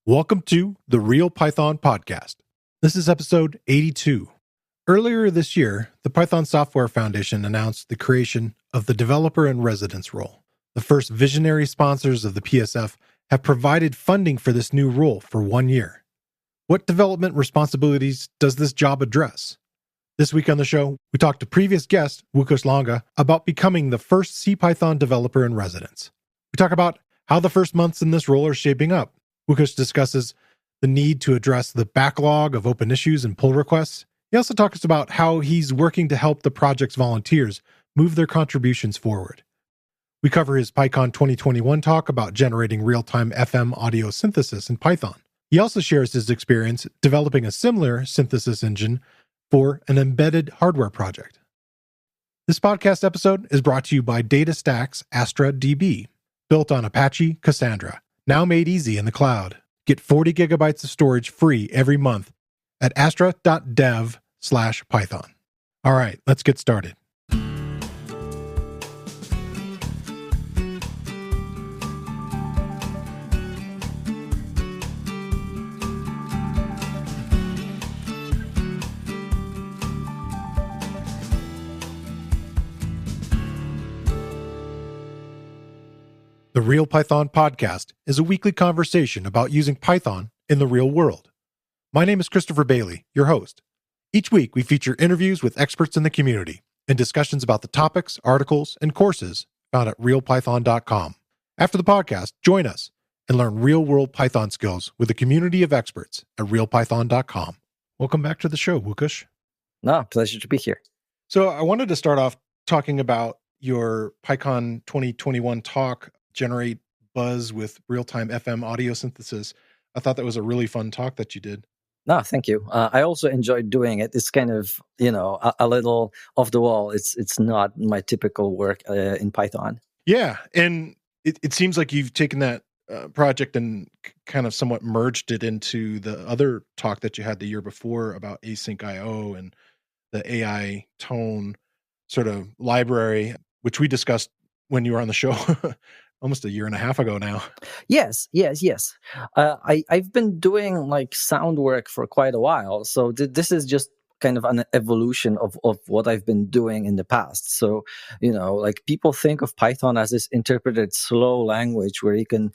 Welcome to the Real Python Podcast. This is episode 82. Earlier this year, the Python Software Foundation announced the creation of the Developer in Residence role. The first visionary sponsors of the PSF have provided funding for this new role for 1 year. What development responsibilities does this job address? This week on the show, we talked to previous guest Łukasz about becoming the first CPython Developer in Residence. We talk about how the first months in this role are shaping up. Łukasz discusses the need to address the backlog of open issues and pull requests. He also talks about how he's working to help the project's volunteers move their contributions forward. We cover his PyCon 2021 talk about generating real-time FM audio synthesis in Python. He also shares his experience developing a similar synthesis engine for an embedded hardware project. This podcast episode is brought to you by DataStax Astra DB, built on Apache Cassandra. Now made easy in the cloud. Get 40 gigabytes of storage free every month at astra.dev/Python. All right, let's get started. The Real Python Podcast is a weekly conversation about using Python in the real world. My name is Christopher Bailey, your host. Each week, we feature interviews with experts in the community and discussions about the topics, articles, and courses found at realpython.com. After the podcast, join us and learn real-world Python skills with a community of experts at realpython.com. Welcome back to the show, Łukasz. No, pleasure to be here. So I wanted to start off talking about your PyCon 2021 talk, Generate Buzz with Real-Time FM Audio Synthesis. I thought that was a really fun talk that you did. No, thank you. I also enjoyed doing it. It's kind of, a little off the wall. It's not my typical work in Python. Yeah, and it seems like you've taken that project and kind of somewhat merged it into the other talk that you had the year before about async I/O and the AI tone sort of library, which we discussed when you were on the show almost a year and a half ago now. Yes. I've been doing sound work for quite a while. So this is just kind of an evolution of what I've been doing in the past. So, people think of Python as this interpreted slow language where you can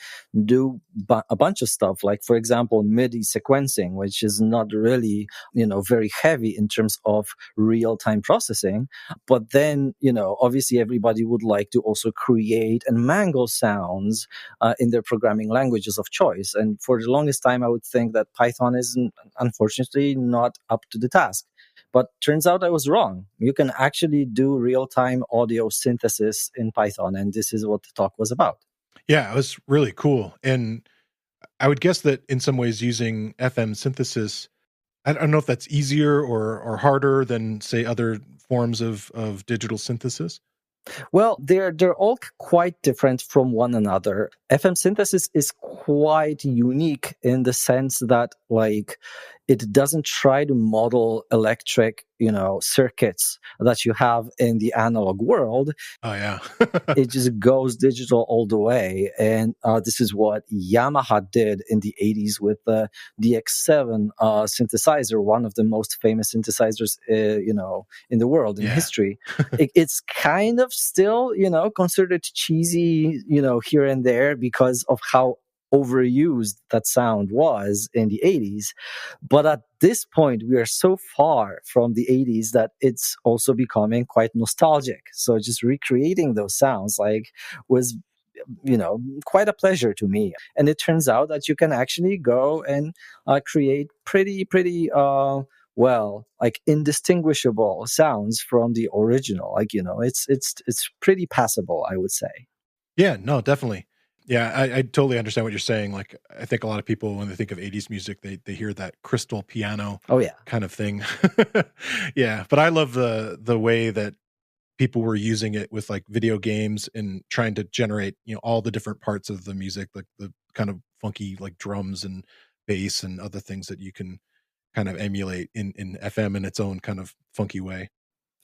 do a bunch of stuff, like, for example, MIDI sequencing, which is not really, very heavy in terms of real-time processing. But then, obviously everybody would like to also create and mangle sounds in their programming languages of choice. And for the longest time, I would think that Python is unfortunately not up to the task. But turns out I was wrong. You can actually do real-time audio synthesis in Python, and this is what the talk was about. Yeah, it was really cool. And I would guess that in some ways using FM synthesis, I don't know if that's easier or harder than, say, other forms of digital synthesis. Well, they're all quite different from one another. FM synthesis is quite unique in the sense that, it doesn't try to model electric, circuits that you have in the analog world. Oh, yeah. It just goes digital all the way. And this is what Yamaha did in the 80s with the DX7 synthesizer, one of the most famous synthesizers, in the world, in history. It's kind of still, considered cheesy, here and there because of how overused that sound was in the 80s. But at this point, we are so far from the 80s that it's also becoming quite nostalgic. So just recreating those sounds was quite a pleasure to me. And it turns out that you can actually go and create pretty indistinguishable sounds from the original. It's pretty passable, I would say. Yeah, no, definitely. Yeah, I totally understand what you're saying. I think a lot of people, when they think of 80s music, they hear that crystal piano kind of thing. Yeah, but I love the way that people were using it with video games and trying to generate, all the different parts of the music, like the kind of funky drums and bass and other things that you can kind of emulate in FM in its own kind of funky way.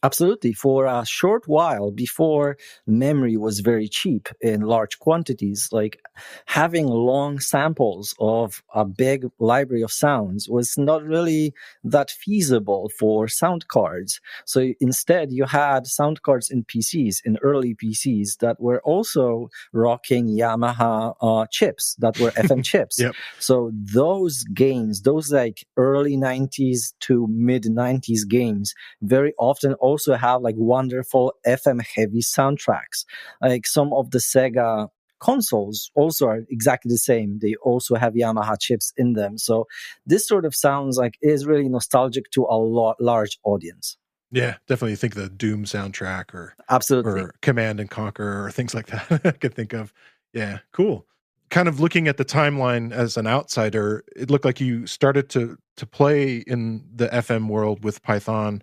Absolutely. For a short while before memory was very cheap in large quantities, like having long samples of a big library of sounds was not really that feasible for sound cards. So instead, you had sound cards in PCs, in early PCs that were also rocking Yamaha chips that were FM chips. Yep. So those games, those like early 90s to mid 90s games, very often also have like wonderful FM heavy soundtracks. Like some of the Sega consoles also are exactly the same. They also have Yamaha chips in them. So this sort of sounds like is really nostalgic to a large audience. Yeah, definitely think the Doom soundtrack Absolutely. or Command and Conquer or things like that I could think of. Yeah, cool. Kind of looking at the timeline as an outsider, it looked like you started to play in the FM world with Python,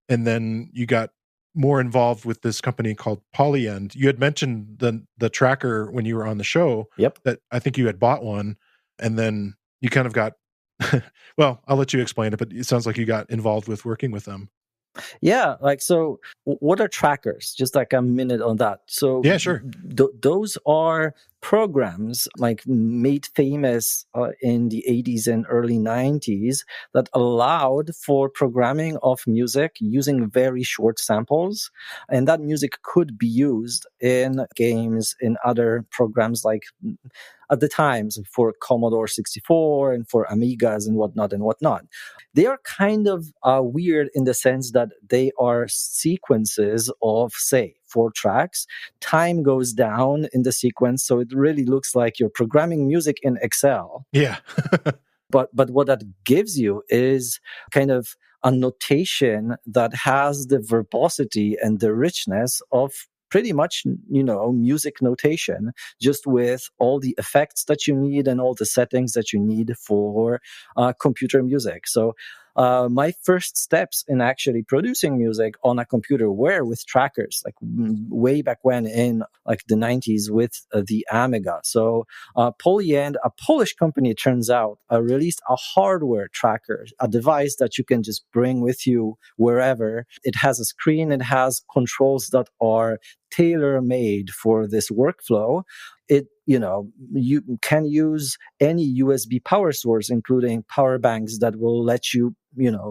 and then you got more involved with this company called Polyend. You had mentioned the tracker when you were on the show. Yep. That I think you had bought one, and then you kind of got well, I'll let you explain it, but it sounds like you got involved with working with them. Yeah, like so what are trackers? Just like a minute on that. So Yeah, sure. those are programs like made famous in the 80s and early 90s that allowed for programming of music using very short samples, and that music could be used in games, in other programs like at the times for Commodore 64 and for Amigas and whatnot. They are kind of weird in the sense that they are sequences of, say, 4 tracks. Time goes down in the sequence, so it really looks like you're programming music in Excel. Yeah. But what that gives you is kind of a notation that has the verbosity and the richness of pretty much, music notation, just with all the effects that you need and all the settings that you need for computer music. So my first steps in actually producing music on a computer were with trackers, like way back when in like the 90s with the Amiga. So Polyend, a Polish company, it turns out, released a hardware tracker, a device that you can just bring with you wherever. It has a screen, it has controls that are tailor-made for this workflow. You can use any USB power source, including power banks that will let you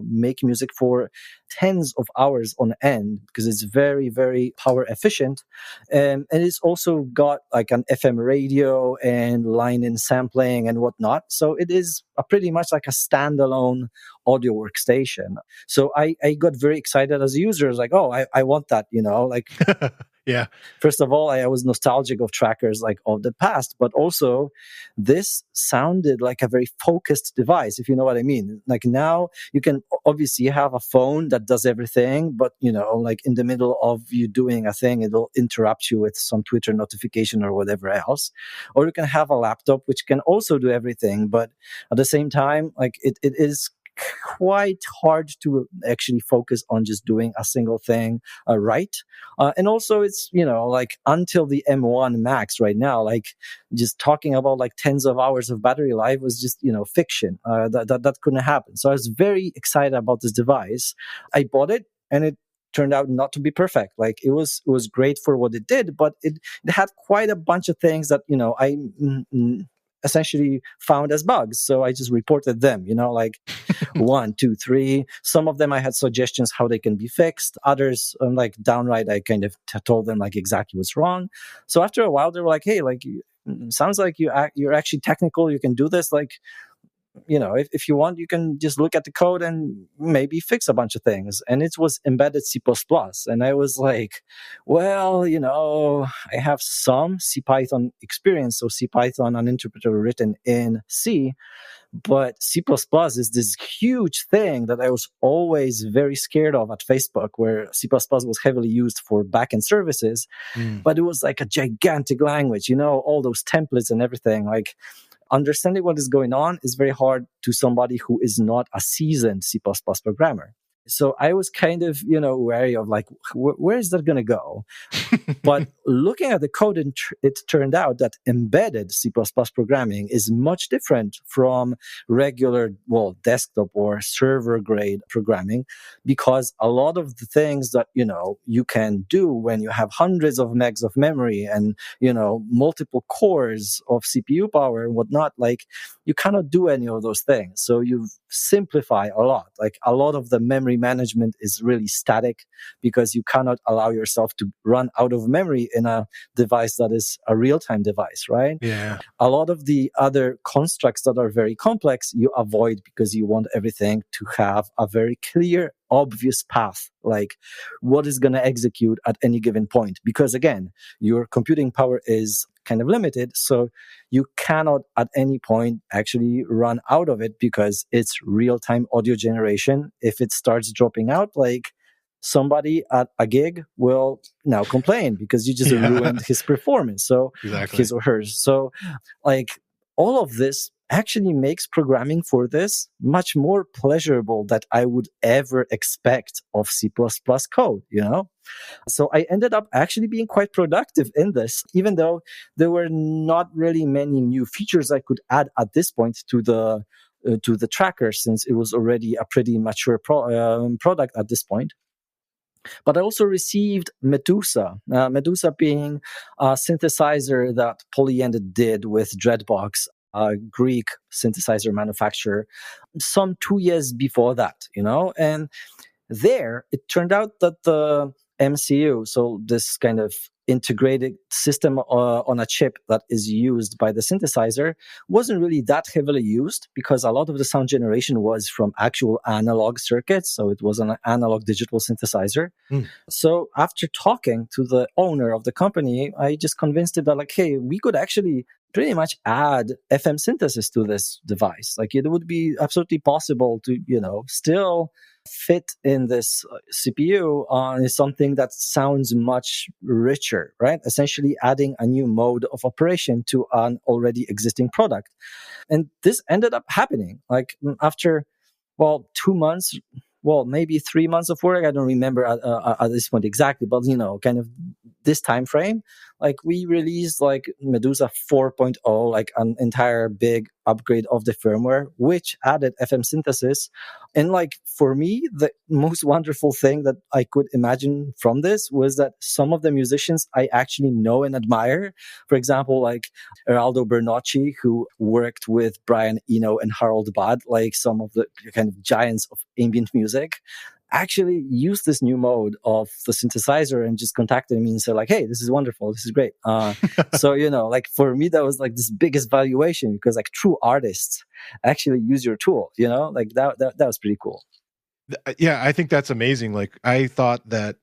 make music for tens of hours on end because it's very, very power efficient. And it's also got like an FM radio and line-in sampling and whatnot. So it is pretty much like a standalone audio workstation. So I got very excited as a user. I was like, oh, I want that, like Yeah. First of all, I was nostalgic of trackers like of the past, but also this sounded like a very focused device, if you know what I mean. Like now you can obviously have a phone that does everything, but like in the middle of you doing a thing, it'll interrupt you with some Twitter notification or whatever else. Or you can have a laptop which can also do everything, but at the same time, like it is quite hard to actually focus on just doing a single thing right. And also it's, like until the M1 Max right now, like just talking about like tens of hours of battery life was just, fiction. That couldn't happen. So I was very excited about this device. I bought it and it turned out not to be perfect. Like it was great for what it did, but it had quite a bunch of things that, I essentially found as bugs. So I just reported them, like 1, 2, 3. Some of them I had suggestions how they can be fixed. Others, like downright, I kind of told them like exactly what's wrong. So after a while, they were like, hey, like, sounds like you're actually technical. You can do this. Like, if you want, you can just look at the code and maybe fix a bunch of things. And it was embedded C++. And I was like, well, I have some CPython experience. So CPython, an interpreter written in C. But C++ is this huge thing that I was always very scared of at Facebook, where C++ was heavily used for backend services. But it was like a gigantic language, all those templates and everything. Like, understanding what is going on is very hard to somebody who is not a seasoned C++ programmer. So I was kind of, wary of like, where is that going to go? But looking at the code, it turned out that embedded C++ programming is much different from regular, desktop or server grade programming, because a lot of the things that, you can do when you have hundreds of megs of memory and, multiple cores of CPU power and whatnot, like you cannot do any of those things. So you simplify a lot. Like a lot of the memory management is really static because you cannot allow yourself to run out of memory in a device that is a real-time device, right? Yeah. A lot of the other constructs that are very complex, you avoid because you want everything to have a very clear, obvious path, like what is going to execute at any given point. Because again, your computing power is kind of limited, so you cannot at any point actually run out of it because it's real-time audio generation. If it starts dropping out, like somebody at a gig will now complain because you just ruined his performance. So exactly. His or hers. So like all of this actually makes programming for this much more pleasurable than I would ever expect of C++ code, So I ended up actually being quite productive in this, even though there were not really many new features I could add at this point to the tracker, since it was already a pretty mature product at this point. But I also received Medusa, Medusa being a synthesizer that Polyended did with Dreadbox, a Greek synthesizer manufacturer, some 2 years before that, And there, it turned out that the MCU, so this kind of integrated system on a chip that is used by the synthesizer, wasn't really that heavily used because a lot of the sound generation was from actual analog circuits. So it was an analog digital synthesizer. So after talking to the owner of the company, I just convinced it that like, hey, we could actually pretty much add FM synthesis to this device. Like it would be absolutely possible to, still fit in this CPU on something that sounds much richer, right? Essentially adding a new mode of operation to an already existing product. And this ended up happening. Like after, 2 months, maybe 3 months of work. I don't remember at this point exactly, but kind of this time frame, like we released like Medusa 4.0, like an entire big upgrade of the firmware, which added FM synthesis. And like for me, the most wonderful thing that I could imagine from this was that some of the musicians I actually know and admire, for example, like Eraldo Bernocchi, who worked with Brian Eno and Harold Bad, like some of the kind of giants of ambient music, actually used this new mode of the synthesizer and just contacted me and said like, hey, this is wonderful, this is great. So like for me that was like this biggest valuation, because like true artists actually use your tool, like that was pretty cool. Yeah, I think that's amazing. Like I thought that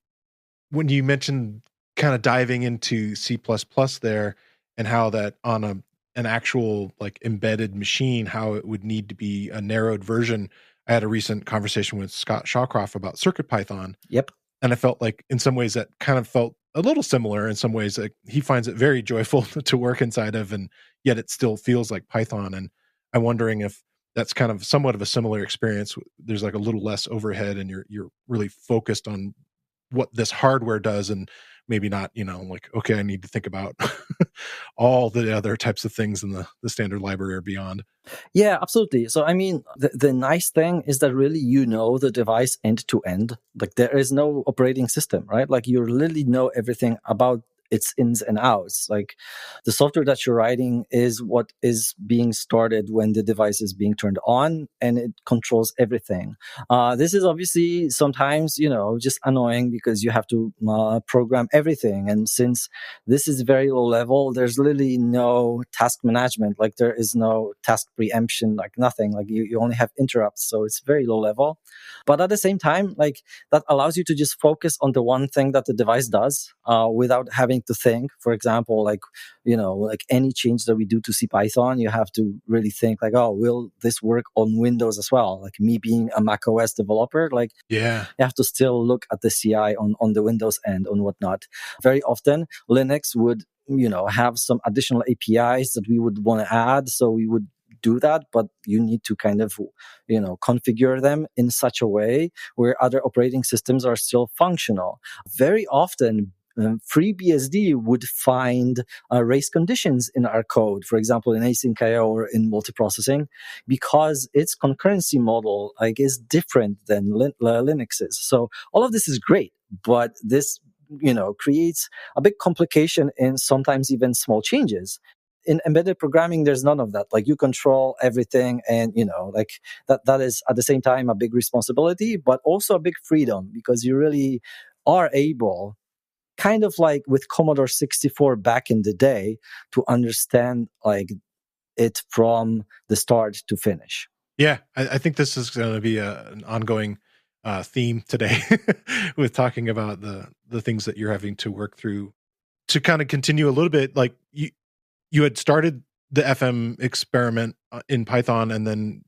when you mentioned kind of diving into C++ there and how that on an actual like embedded machine, how it would need to be a narrowed version. I had a recent conversation with Scott Shawcroft about CircuitPython. Yep. And I felt like in some ways that kind of felt a little similar. In some ways, like he finds it very joyful to work inside of, and yet it still feels like Python. And I'm wondering if that's kind of somewhat of a similar experience. There's like a little less overhead and you're really focused on what this hardware does, and maybe not, like, okay, I need to think about all the other types of things in the standard library or beyond. Yeah, absolutely. So, I mean, the nice thing is that really, the device end to end. Like there is no operating system, right? Like you literally know everything about its ins and outs. Like the software that you're writing is what is being started when the device is being turned on, and it controls everything. This is obviously sometimes, just annoying because you have to program everything. And since this is very low level, there's literally no task management. Like there is no task preemption, like nothing. Like you only have interrupts. So it's very low level. But at the same time, like that allows you to just focus on the one thing that the device does without having to think. For example, like any change that we do to CPython, you have to really think like, oh, will this work on Windows as well? Like me being a macOS developer, like you have to still look at the CI on the Windows end and whatnot. Very often Linux would have some additional APIs that we would want to add, so we would do that, but you need to kind of, configure them in such a way where other operating systems are still functional. Very often, FreeBSD would find race conditions in our code, for example, in async IO or in multiprocessing, because its concurrency model is different than Linux's. So all of this is great, but this creates a big complication in sometimes even small changes. In embedded programming, there's none of that. You control everything, and that is at the same time a big responsibility, but also a big freedom, because you really are able, kind of like with Commodore 64 back in the day, to understand it from the start to finish. Yeah, I think this is going to be an ongoing theme today with talking about the things that you're having to work through. To kind of continue a little bit, you had started the FM experiment in Python, and then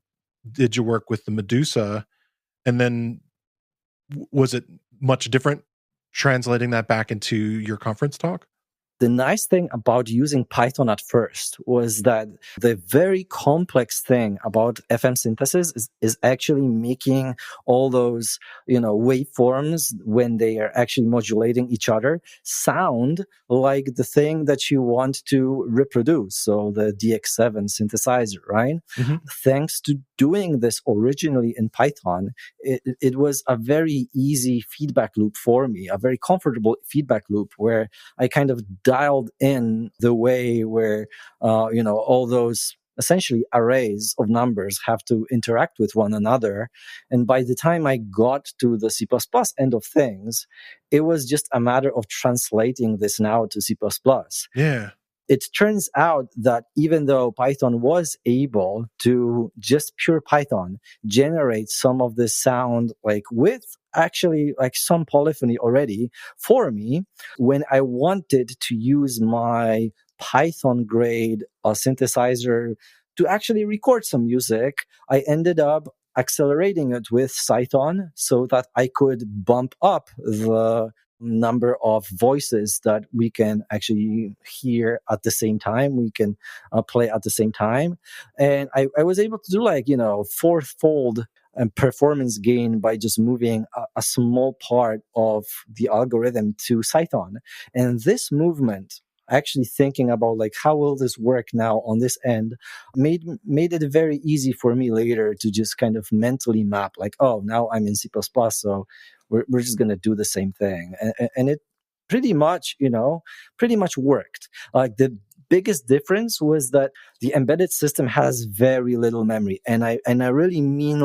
did your work with the Medusa, and then was it much different translating that back into your conference talk? The nice thing about using Python at first was that the very complex thing about FM synthesis is actually making all those, waveforms, when they are actually modulating each other, sound like the thing that you want to reproduce. So the DX7 synthesizer, right? Mm-hmm. Thanks to doing this originally in Python, it was a very easy feedback loop for me, a very comfortable feedback loop where I kind of dialed in the way where, all those essentially arrays of numbers have to interact with one another. And by the time I got to the C++ end of things, it was just a matter of translating this now to C++. Yeah. It turns out that even though Python was able to just pure Python generate some of the sound with actually some polyphony already for me, when I wanted to use my Python grade synthesizer to actually record some music, I ended up accelerating it with Python so that I could bump up the number of voices that we can actually hear at the same time, we can play at the same time. And I was able to do fourfold performance gain by just moving a small part of the algorithm to Python. And this movement, actually thinking about how will this work now on this end, made it very easy for me later to just kind of mentally map oh, now I'm in C++, so we're just going to do the same thing. And it pretty much worked. The biggest difference was that the embedded system has very little memory, and I really mean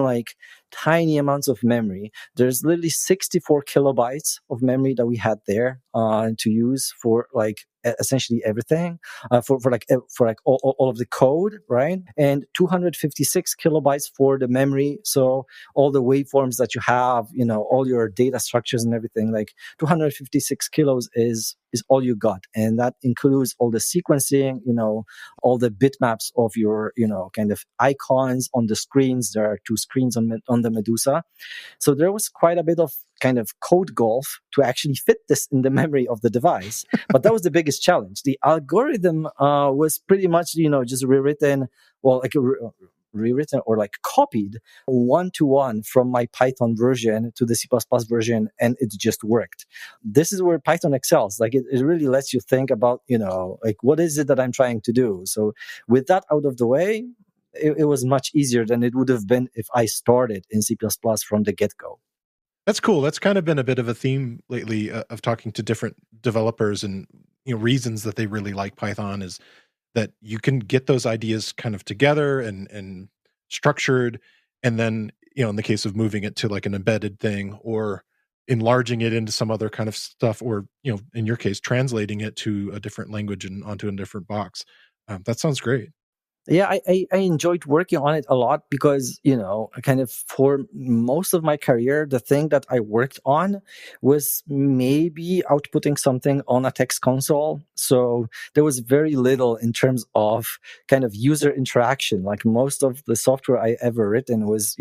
tiny amounts of memory. There's literally 64 kilobytes of memory that we had there to use for essentially everything, for all of the code, right? And 256 kilobytes for the memory. So all the waveforms that you have, all your data structures and everything, 256 kilos is all you got. And that includes all the sequencing, all the bitmaps of your, kind of icons on the screens. There are two screens on the Medusa. So there was quite a bit of kind of code golf to actually fit this in the memory of the device. But that was the biggest challenge. The algorithm was pretty much, just rewritten, rewritten or copied one-to-one from my Python version to the C++ version, and it just worked. This is where Python excels. It really lets you think about, what is it that I'm trying to do? So with that out of the way, it was much easier than it would have been if I started in C++ from the get-go. That's cool. That's kind of been a bit of a theme lately of talking to different developers, and reasons that they really like Python is that you can get those ideas kind of together and structured, and then in the case of moving it to an embedded thing or enlarging it into some other kind of stuff, or in your case translating it to a different language and onto a different box. That sounds great. Yeah, I enjoyed working on it a lot because, kind of for most of my career, the thing that I worked on was maybe outputting something on a text console. So there was very little in terms of kind of user interaction. Most of the software I ever written was,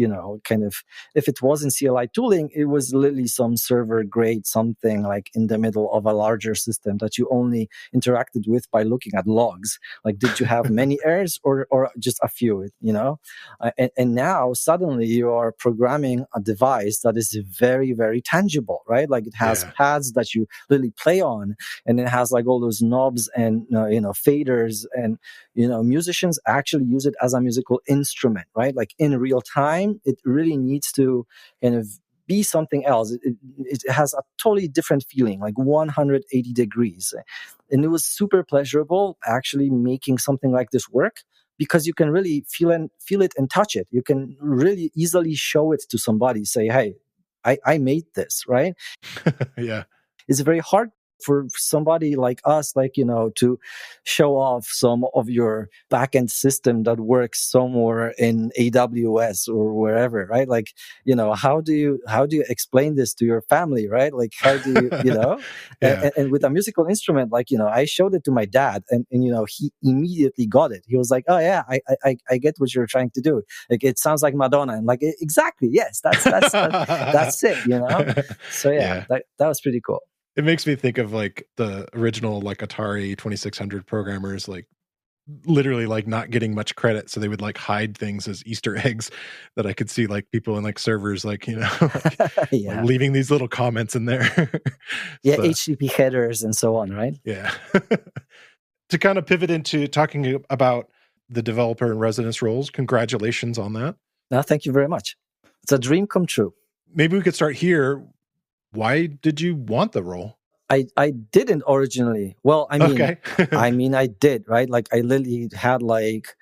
kind of, if it wasn't CLI tooling, it was literally some server grade something in the middle of a larger system that you only interacted with by looking at logs. Did you have many errors, or just a few, and now suddenly you are programming a device that is very, very tangible, right? Like it has pads that you literally play on, and it has like all those knobs and faders, and musicians actually use it as a musical instrument, right? Like in real time, it really needs to kind of be something else. It has a totally different feeling, like 180 degrees. And it was super pleasurable actually making something like this work, because you can really feel it and touch it. You can really easily show it to somebody, say, hey, I made this, right? Yeah. It's very hard for somebody like us, to show off some of your backend system that works somewhere in AWS or wherever, right? Like, how do you explain this to your family, right? Like, how do you, Yeah. and with a musical instrument, like, I showed it to my dad, and he immediately got it. He was like, oh yeah, I get what you're trying to do. Like, it sounds like Madonna. I'm like, exactly, yes, that's it. So Yeah. that was pretty cool. It makes me think of like the original like Atari 2600 programmers, like literally like not getting much credit. So they would like hide things as Easter eggs that I could see like people in like servers, like, like leaving these little comments in there. Yeah. So, HTTP headers and so on, right? Yeah. To kind of pivot into talking about the developer and residence roles, congratulations on that. No, thank you very much. It's a dream come true. Maybe we could start here. Why did you want the role? I didn't originally. Well, I mean, I did, right? Like, I literally had like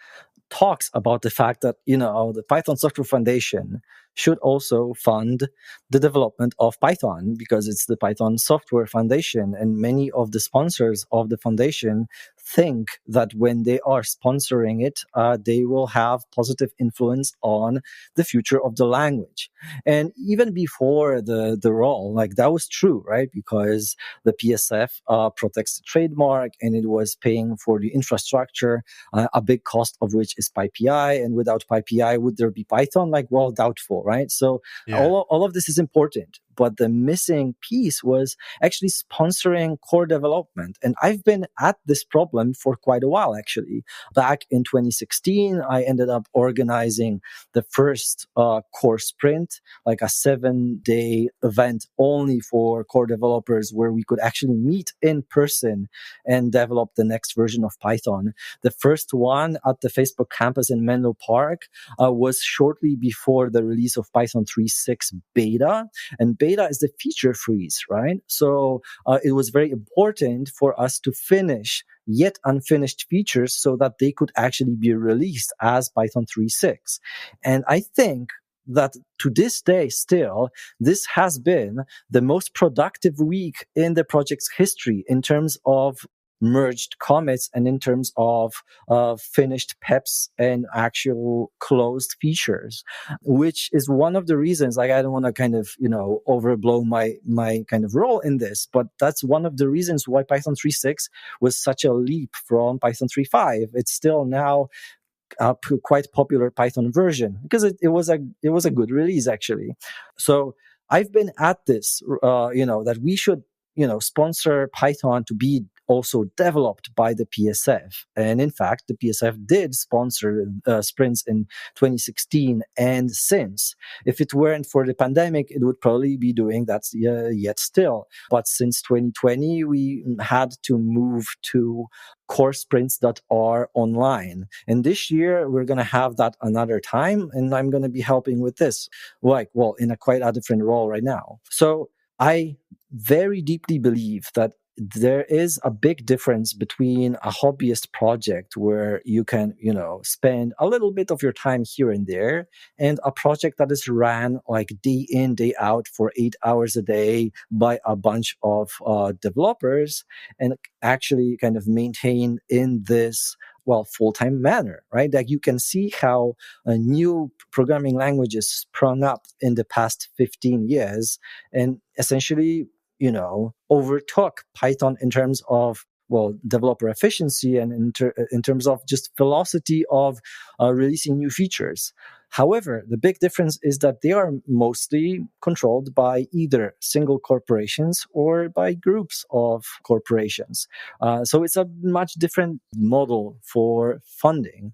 talks about the fact that, the Python Software Foundation should also fund the development of Python, because it's the Python Software Foundation. And many of the sponsors of the foundation think that when they are sponsoring it, they will have positive influence on the future of the language. And even before the role, like, that was true, right? Because the PSF protects the trademark, and it was paying for the infrastructure, a big cost of which is PyPI. And without PyPI, would there be Python? Like, well, doubtful, right? So all of this is important. But the missing piece was actually sponsoring core development. And I've been at this problem for quite a while, actually. Back in 2016, I ended up organizing the first core sprint, like a 7-day event only for core developers, where we could actually meet in person and develop the next version of Python. The first one at the Facebook campus in Menlo Park was shortly before the release of Python 3.6 beta. And beta is the feature freeze, right? So it was very important for us to finish yet unfinished features so that they could actually be released as Python 3.6. And I think that to this day still, this has been the most productive week in the project's history in terms of merged commits and in terms of finished PEPs and actual closed features, which is one of the reasons, like, I don't want to kind of, overblow my kind of role in this, but that's one of the reasons why Python 3.6 was such a leap from Python 3.5. It's still now a quite popular Python version, because it was a good release, actually. So I've been at this, that we should, sponsor Python to be also developed by the PSF. And in fact, the PSF did sponsor sprints in 2016 and since. If it weren't for the pandemic, it would probably be doing that yet still. But since 2020, we had to move to core sprints that are online. And this year, we're going to have that another time. And I'm going to be helping with this, in a quite a different role right now. So I very deeply believe that there is a big difference between a hobbyist project where you can, spend a little bit of your time here and there, and a project that is ran like day in, day out for 8 hours a day by a bunch of developers, and actually kind of maintain in this full-time manner, right? Like, you can see how new programming languages sprung up in the past 15 years and essentially, overtook Python in terms of, developer efficiency and in terms of just velocity of releasing new features. However, the big difference is that they are mostly controlled by either single corporations or by groups of corporations. So it's a much different model for funding.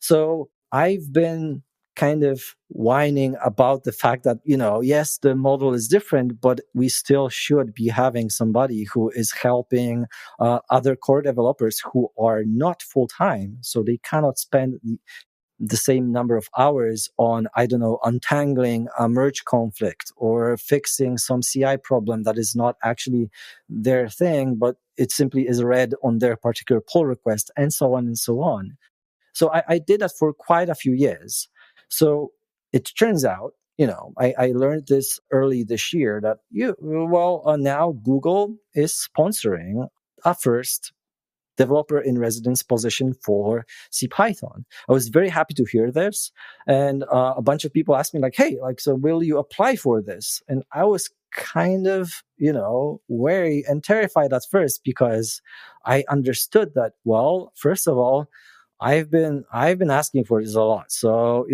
So I've been kind of whining about the fact that, yes, the model is different, but we still should be having somebody who is helping other core developers who are not full-time. So they cannot spend the same number of hours on, I don't know, untangling a merge conflict or fixing some CI problem that is not actually their thing, but it simply is read on their particular pull request, and so on and so on. So I did that for quite a few years. So it turns out, I learned this early this year that now Google is sponsoring a first developer in residence position for CPython. I was very happy to hear this. And a bunch of people asked me like, hey, like, so will you apply for this? And I was kind of, wary and terrified at first because I understood that, well, first of all, I've been asking for this a lot. So,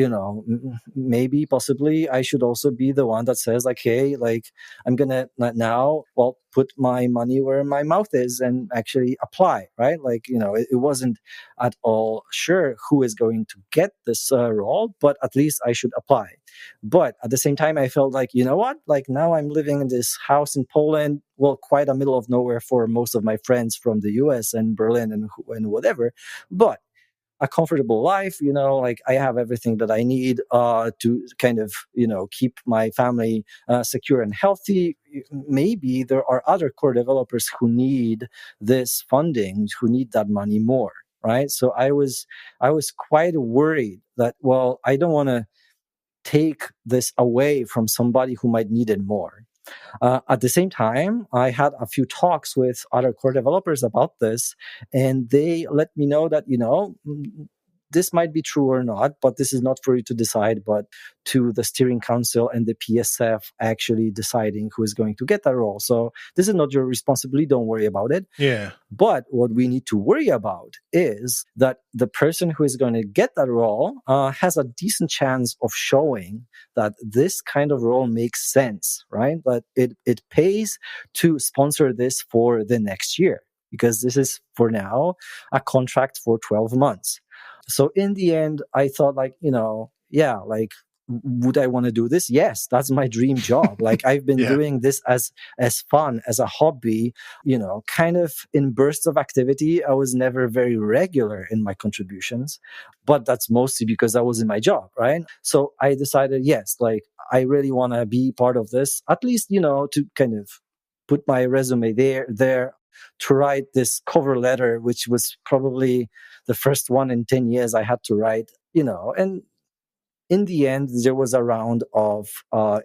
maybe possibly I should also be the one that says like, hey, like I'm going to now, put my money where my mouth is and actually apply, right? Like, it wasn't at all sure who is going to get this role, but at least I should apply. But at the same time, I felt like, you know what? Like now I'm living in this house in Poland, quite a middle of nowhere for most of my friends from the US and Berlin and whatever. But a comfortable life, like I have everything that I need to kind of, keep my family secure and healthy. Maybe there are other core developers who need this funding, who need that money more, right? So I was quite worried that, I don't want to take this away from somebody who might need it more. At the same time, I had a few talks with other core developers about this, and they let me know that, this might be true or not, but this is not for you to decide, but to the steering council and the PSF actually deciding who is going to get that role. So this is not your responsibility. Don't worry about it. Yeah. But what we need to worry about is that the person who is going to get that role has a decent chance of showing that this kind of role makes sense, right? That it pays to sponsor this for the next year, because this is for now a contract for 12 months. So in the end, I thought like, like, would I want to do this? Yes, that's my dream job. Like I've been doing this as fun, as a hobby, kind of in bursts of activity. I was never very regular in my contributions, but that's mostly because I was in my job, right? So I decided, yes, like I really want to be part of this, at least, to kind of put my resume there, to write this cover letter, which was probably the first one in 10 years I had to write, and in the end, there was a round of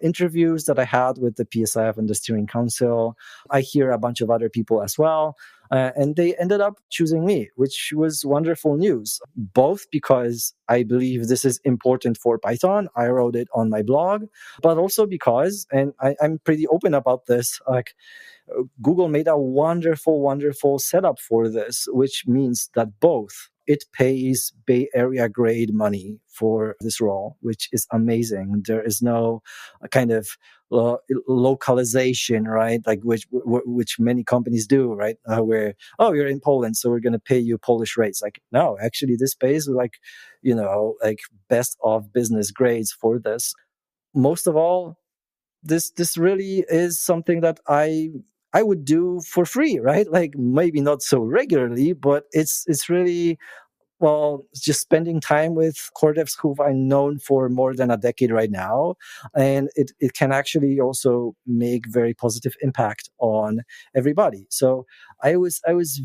interviews that I had with the PSF and the steering council. I hear a bunch of other people as well. And they ended up choosing me, which was wonderful news, both because I believe this is important for Python. I wrote it on my blog, but also because, and I'm pretty open about this, like Google made a wonderful, wonderful setup for this, which means that both it pays Bay Area grade money for this role, which is amazing. There is no kind of localization, right? Like which many companies do, right? Where, you're in Poland, so we're going to pay you Polish rates. Like, no, actually this pays like, like best of business grades for this. Most of all, this really is something that I would do for free, right? Like maybe not so regularly, but it's really, just spending time with core devs who I've known for more than a decade right now. And it can actually also make very positive impact on everybody. So I was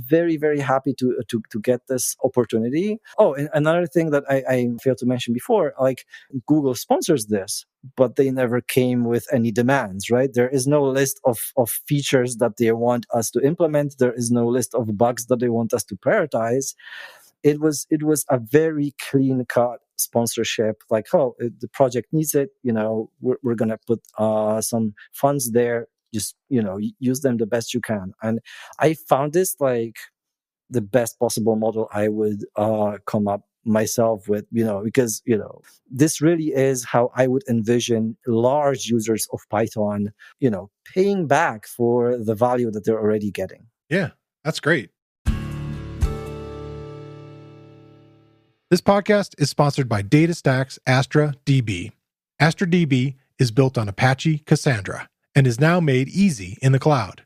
very, very happy to get this opportunity. Oh, and another thing that I failed to mention before, like Google sponsors this, but they never came with any demands, right? There is no list of features that they want us to implement. There is no list of bugs that they want us to prioritize. It was a very clean cut sponsorship. Like, the project needs it. We're gonna put some funds there. Just use them the best you can. And I found this like the best possible model I would come up myself with. Because this really is how I would envision large users of Python, paying back for the value that they're already getting. Yeah, that's great. This podcast is sponsored by DataStax Astra DB. Astra DB is built on Apache Cassandra and is now made easy in the cloud.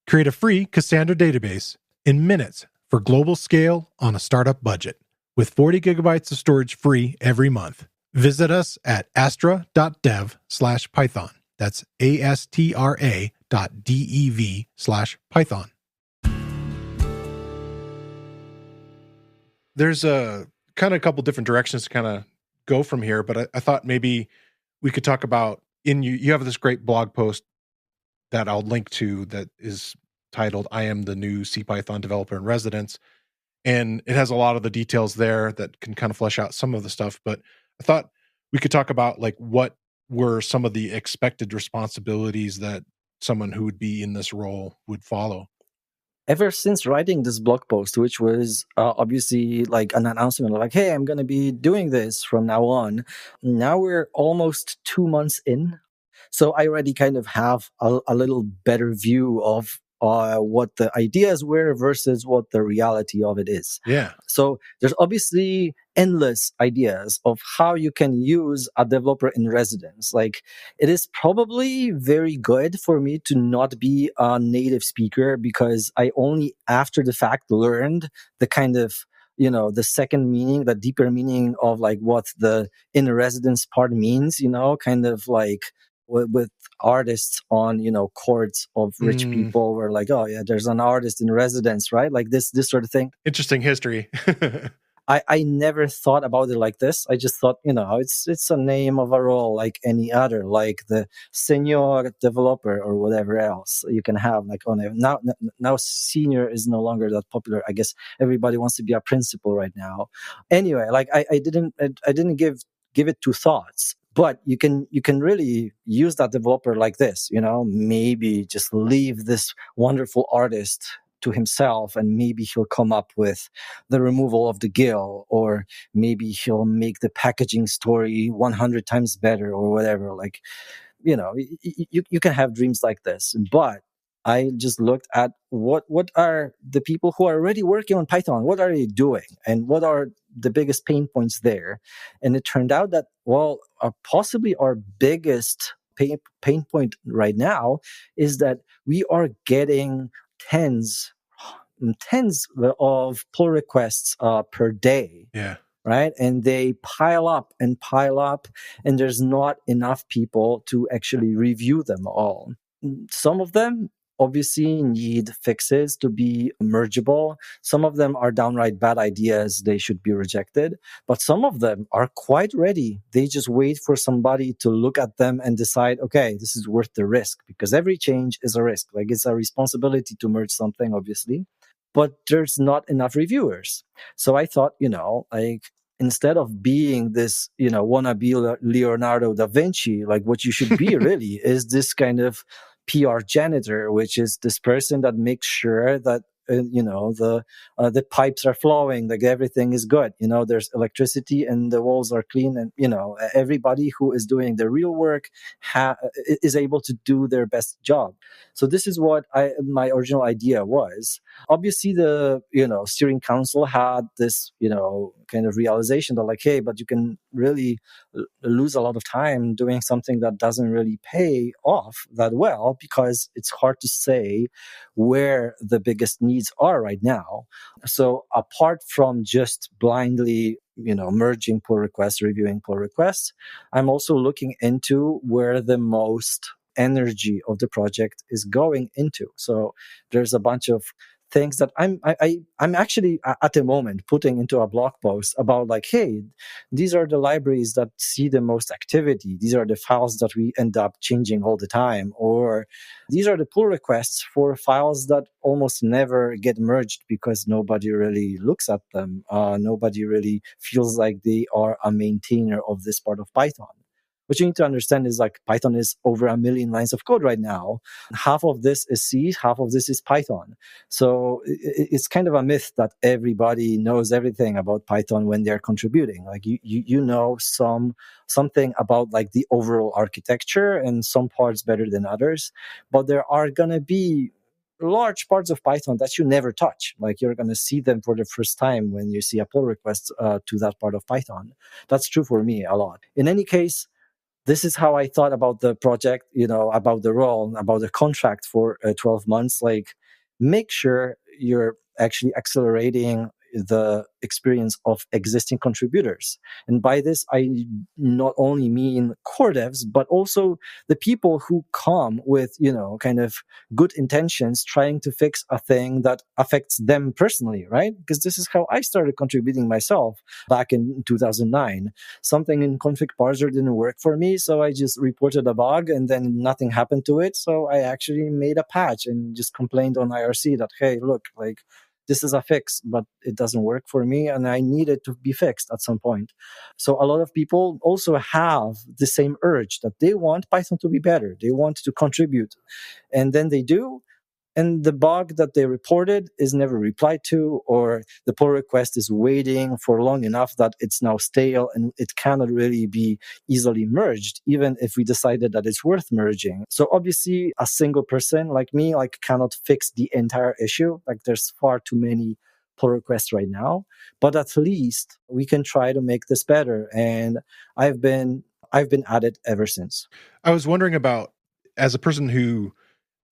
Create a free Cassandra database in minutes for global scale on a startup budget, with 40 gigabytes of storage free every month. Visit us at astra.dev/Python. That's astra.dev/Python. There's a couple different directions to kind of go from here, but I thought maybe we could talk about, you have this great blog post that I'll link to that is titled "I am the new CPython developer in residence." And it has a lot of the details there that can kind of flesh out some of the stuff. But I thought we could talk about like what were some of the expected responsibilities that someone who would be in this role would follow. Ever since writing this blog post, which was obviously like an announcement, like, hey, I'm going to be doing this from now on. Now we're almost 2 months in. So I already kind of have a little better view of what the ideas were versus what the reality of it is. Yeah. So there's obviously endless ideas of how you can use a developer in residence. Like, it is probably very good for me to not be a native speaker, because I only after the fact learned the kind of, the second meaning, the deeper meaning of like what the in residence part means, kind of like with artists on, courts of rich people were like, oh yeah, there's an artist in residence, right? Like this sort of thing. Interesting history. I never thought about it like this. I just thought, it's a name of a role like any other, like the senior developer or whatever else you can have. Like, oh, now senior is no longer that popular. I guess everybody wants to be a principal right now. Anyway, like I didn't give it two thoughts. But you can really use that developer like this, maybe just leave this wonderful artist to himself, and maybe he'll come up with the removal of the GIL, or maybe he'll make the packaging story 100 times better or whatever. Like, you can have dreams like this. But I just looked at what are the people who are already working on Python, what are they doing, and what are the biggest pain points there. And it turned out that, possibly our biggest pain point right now is that we are getting tens of pull requests per day. Yeah. Right. And they pile up, and there's not enough people to actually review them all. Some of them obviously need fixes to be mergeable. Some of them are downright bad ideas. They should be rejected. But some of them are quite ready. They just wait for somebody to look at them and decide, okay, this is worth the risk, because every change is a risk. Like, it's a responsibility to merge something, obviously, but there's not enough reviewers. So I thought, like, instead of being this, wannabe Leonardo da Vinci, like what you should be really is this kind of PR janitor, which is this person that makes sure that the pipes are flowing, like everything is good, there's electricity and the walls are clean, and everybody who is doing the real work is able to do their best job. So this is what my original idea was. Obviously the steering council had this kind of realization that, like, hey, but you can really lose a lot of time doing something that doesn't really pay off that well, because it's hard to say where the biggest needs are right now. So apart from just blindly merging pull requests, reviewing pull requests, I'm also looking into where the most energy of the project is going into. So there's a bunch of things that I'm actually at the moment putting into a blog post about, like, hey, these are the libraries that see the most activity. These are the files that we end up changing all the time, or these are the pull requests for files that almost never get merged because nobody really looks at them. Nobody really feels like they are a maintainer of this part of Python. What you need to understand is, like, Python is over 1 million lines of code right now. Half of this is C, half of this is Python. So it's kind of a myth that everybody knows everything about Python when they're contributing. Like, you know something about like the overall architecture, and some parts better than others. But there are going to be large parts of Python that you never touch. Like you're going to see them for the first time when you see a pull request to that part of Python. That's true for me a lot. In any case, this is how I thought about the project, about the role, about the contract for 12 months. Like, make sure you're actually accelerating the experience of existing contributors. And by this, I not only mean core devs, but also the people who come with, kind of good intentions, trying to fix a thing that affects them personally, right? Because this is how I started contributing myself back in 2009. Something in config parser didn't work for me, so I just reported a bug and then nothing happened to it. So I actually made a patch and just complained on IRC that, hey, look, like, this is a fix, but it doesn't work for me, and I need it to be fixed at some point. So a lot of people also have the same urge that they want Python to be better. They want to contribute. And then they do, and the bug that they reported is never replied to, or the pull request is waiting for long enough that it's now stale and it cannot really be easily merged, even if we decided that it's worth merging. So obviously, a single person like me cannot fix the entire issue. Like, there's far too many pull requests right now, but at least we can try to make this better. And I've been at it ever since. I was wondering about, as a person who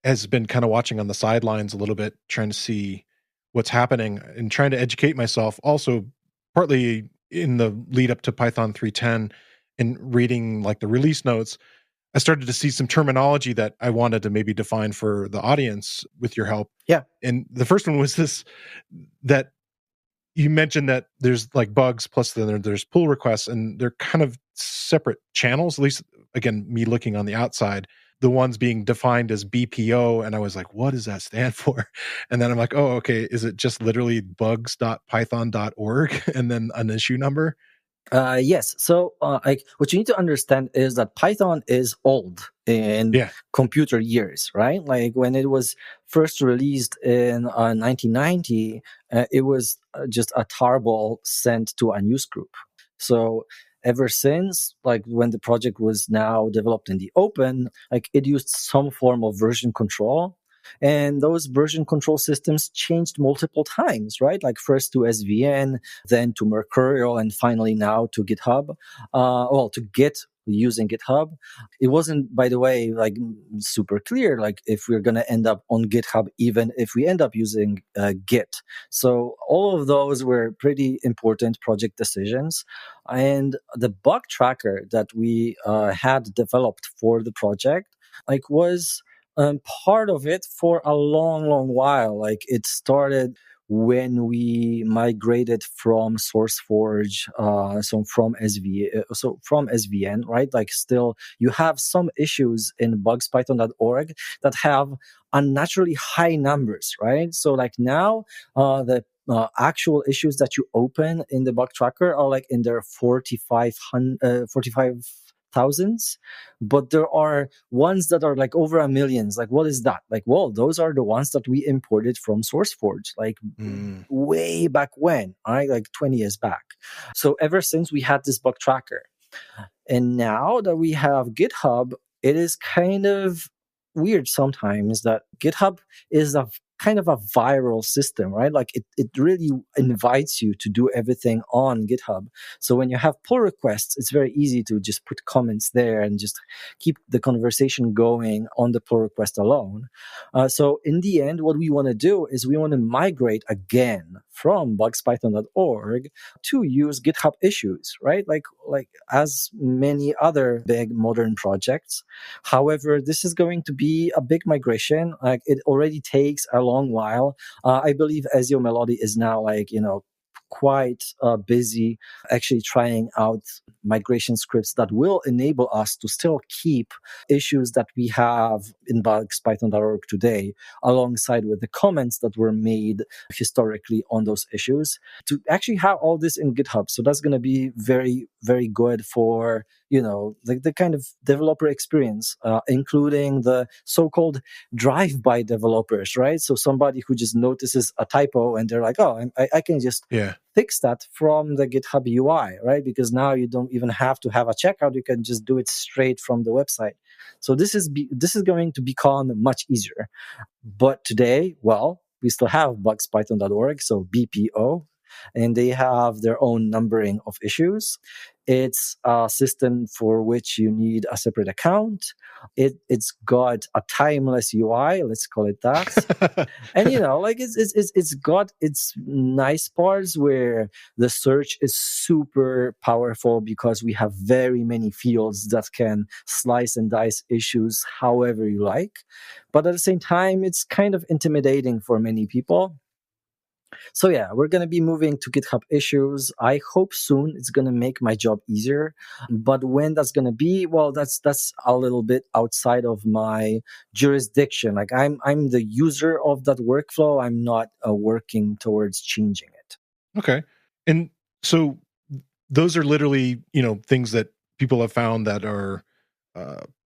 has been kind of watching on the sidelines a little bit, trying to see what's happening and trying to educate myself. Also, partly in the lead up to Python 3.10 and reading like the release notes, I started to see some terminology that I wanted to maybe define for the audience with your help. Yeah. And the first one was this, that you mentioned that there's like bugs, plus then there's pull requests, and they're kind of separate channels, at least, again, me looking on the outside. The ones being defined as BPO, and I was like, what does that stand for? And then I'm like, oh, okay, is it just literally bugs.python.org and then an issue number? Yes. So what you need to understand is that Python is old in computer years, right? Like, when it was first released in 1990, it was just a tarball sent to a news group. So ever since, like, when the project was now developed in the open, like, it used some form of version control. And those version control systems changed multiple times, right? Like, first to SVN, then to Mercurial, and finally now to GitHub. To Git, using GitHub. It wasn't, by the way, like, super clear, like, if we're going to end up on GitHub, even if we end up using Git. So all of those were pretty important project decisions. And the bug tracker that we had developed for the project, like, was part of it for a long, long while. Like, it started when we migrated from SourceForge, from SVN, right? Like, still, you have some issues in bugspython.org that have unnaturally high numbers, right? So, like, now, the actual issues that you open in the bug tracker are like in their 45,000s, but there are ones that are like over a millions. Like, what is that? Like, well, those are the ones that we imported from SourceForge, like way back when, right? Like 20 years back. So ever since we had this bug tracker, and now that we have GitHub, it is kind of weird sometimes that GitHub is a kind of a viral system, right? Like, it really invites you to do everything on GitHub. So when you have pull requests, it's very easy to just put comments there and just keep the conversation going on the pull request alone. So in the end, what we want to do is we want to migrate again from bugspython.org to use GitHub issues, right? Like as many other big modern projects. However, this is going to be a big migration. Like, it already takes a long while. I believe Ezio Melody is now quite busy actually trying out migration scripts that will enable us to still keep issues that we have in bugspython.org today, alongside with the comments that were made historically on those issues, to actually have all this in GitHub. So that's going to be very, very good for the kind of developer experience, including the so-called drive-by developers, right? So somebody who just notices a typo and they're like, oh, I can just fix that from the GitHub UI, right? Because now you don't even have to have a checkout. You can just do it straight from the website. So this is going to become much easier. But today, well, we still have bugspython.org, so BPO, and they have their own numbering of issues. It's a system for which you need a separate account. It's got a timeless UI, let's call it that. And it's got its nice parts where the search is super powerful because we have very many fields that can slice and dice issues however you like. But at the same time, it's kind of intimidating for many people. So yeah, we're going to be moving to GitHub issues. I hope soon. It's going to make my job easier. But when that's going to be, well, that's a little bit outside of my jurisdiction. Like I'm the user of that workflow. I'm not working towards changing it. Okay. And so those are literally, things that people have found that are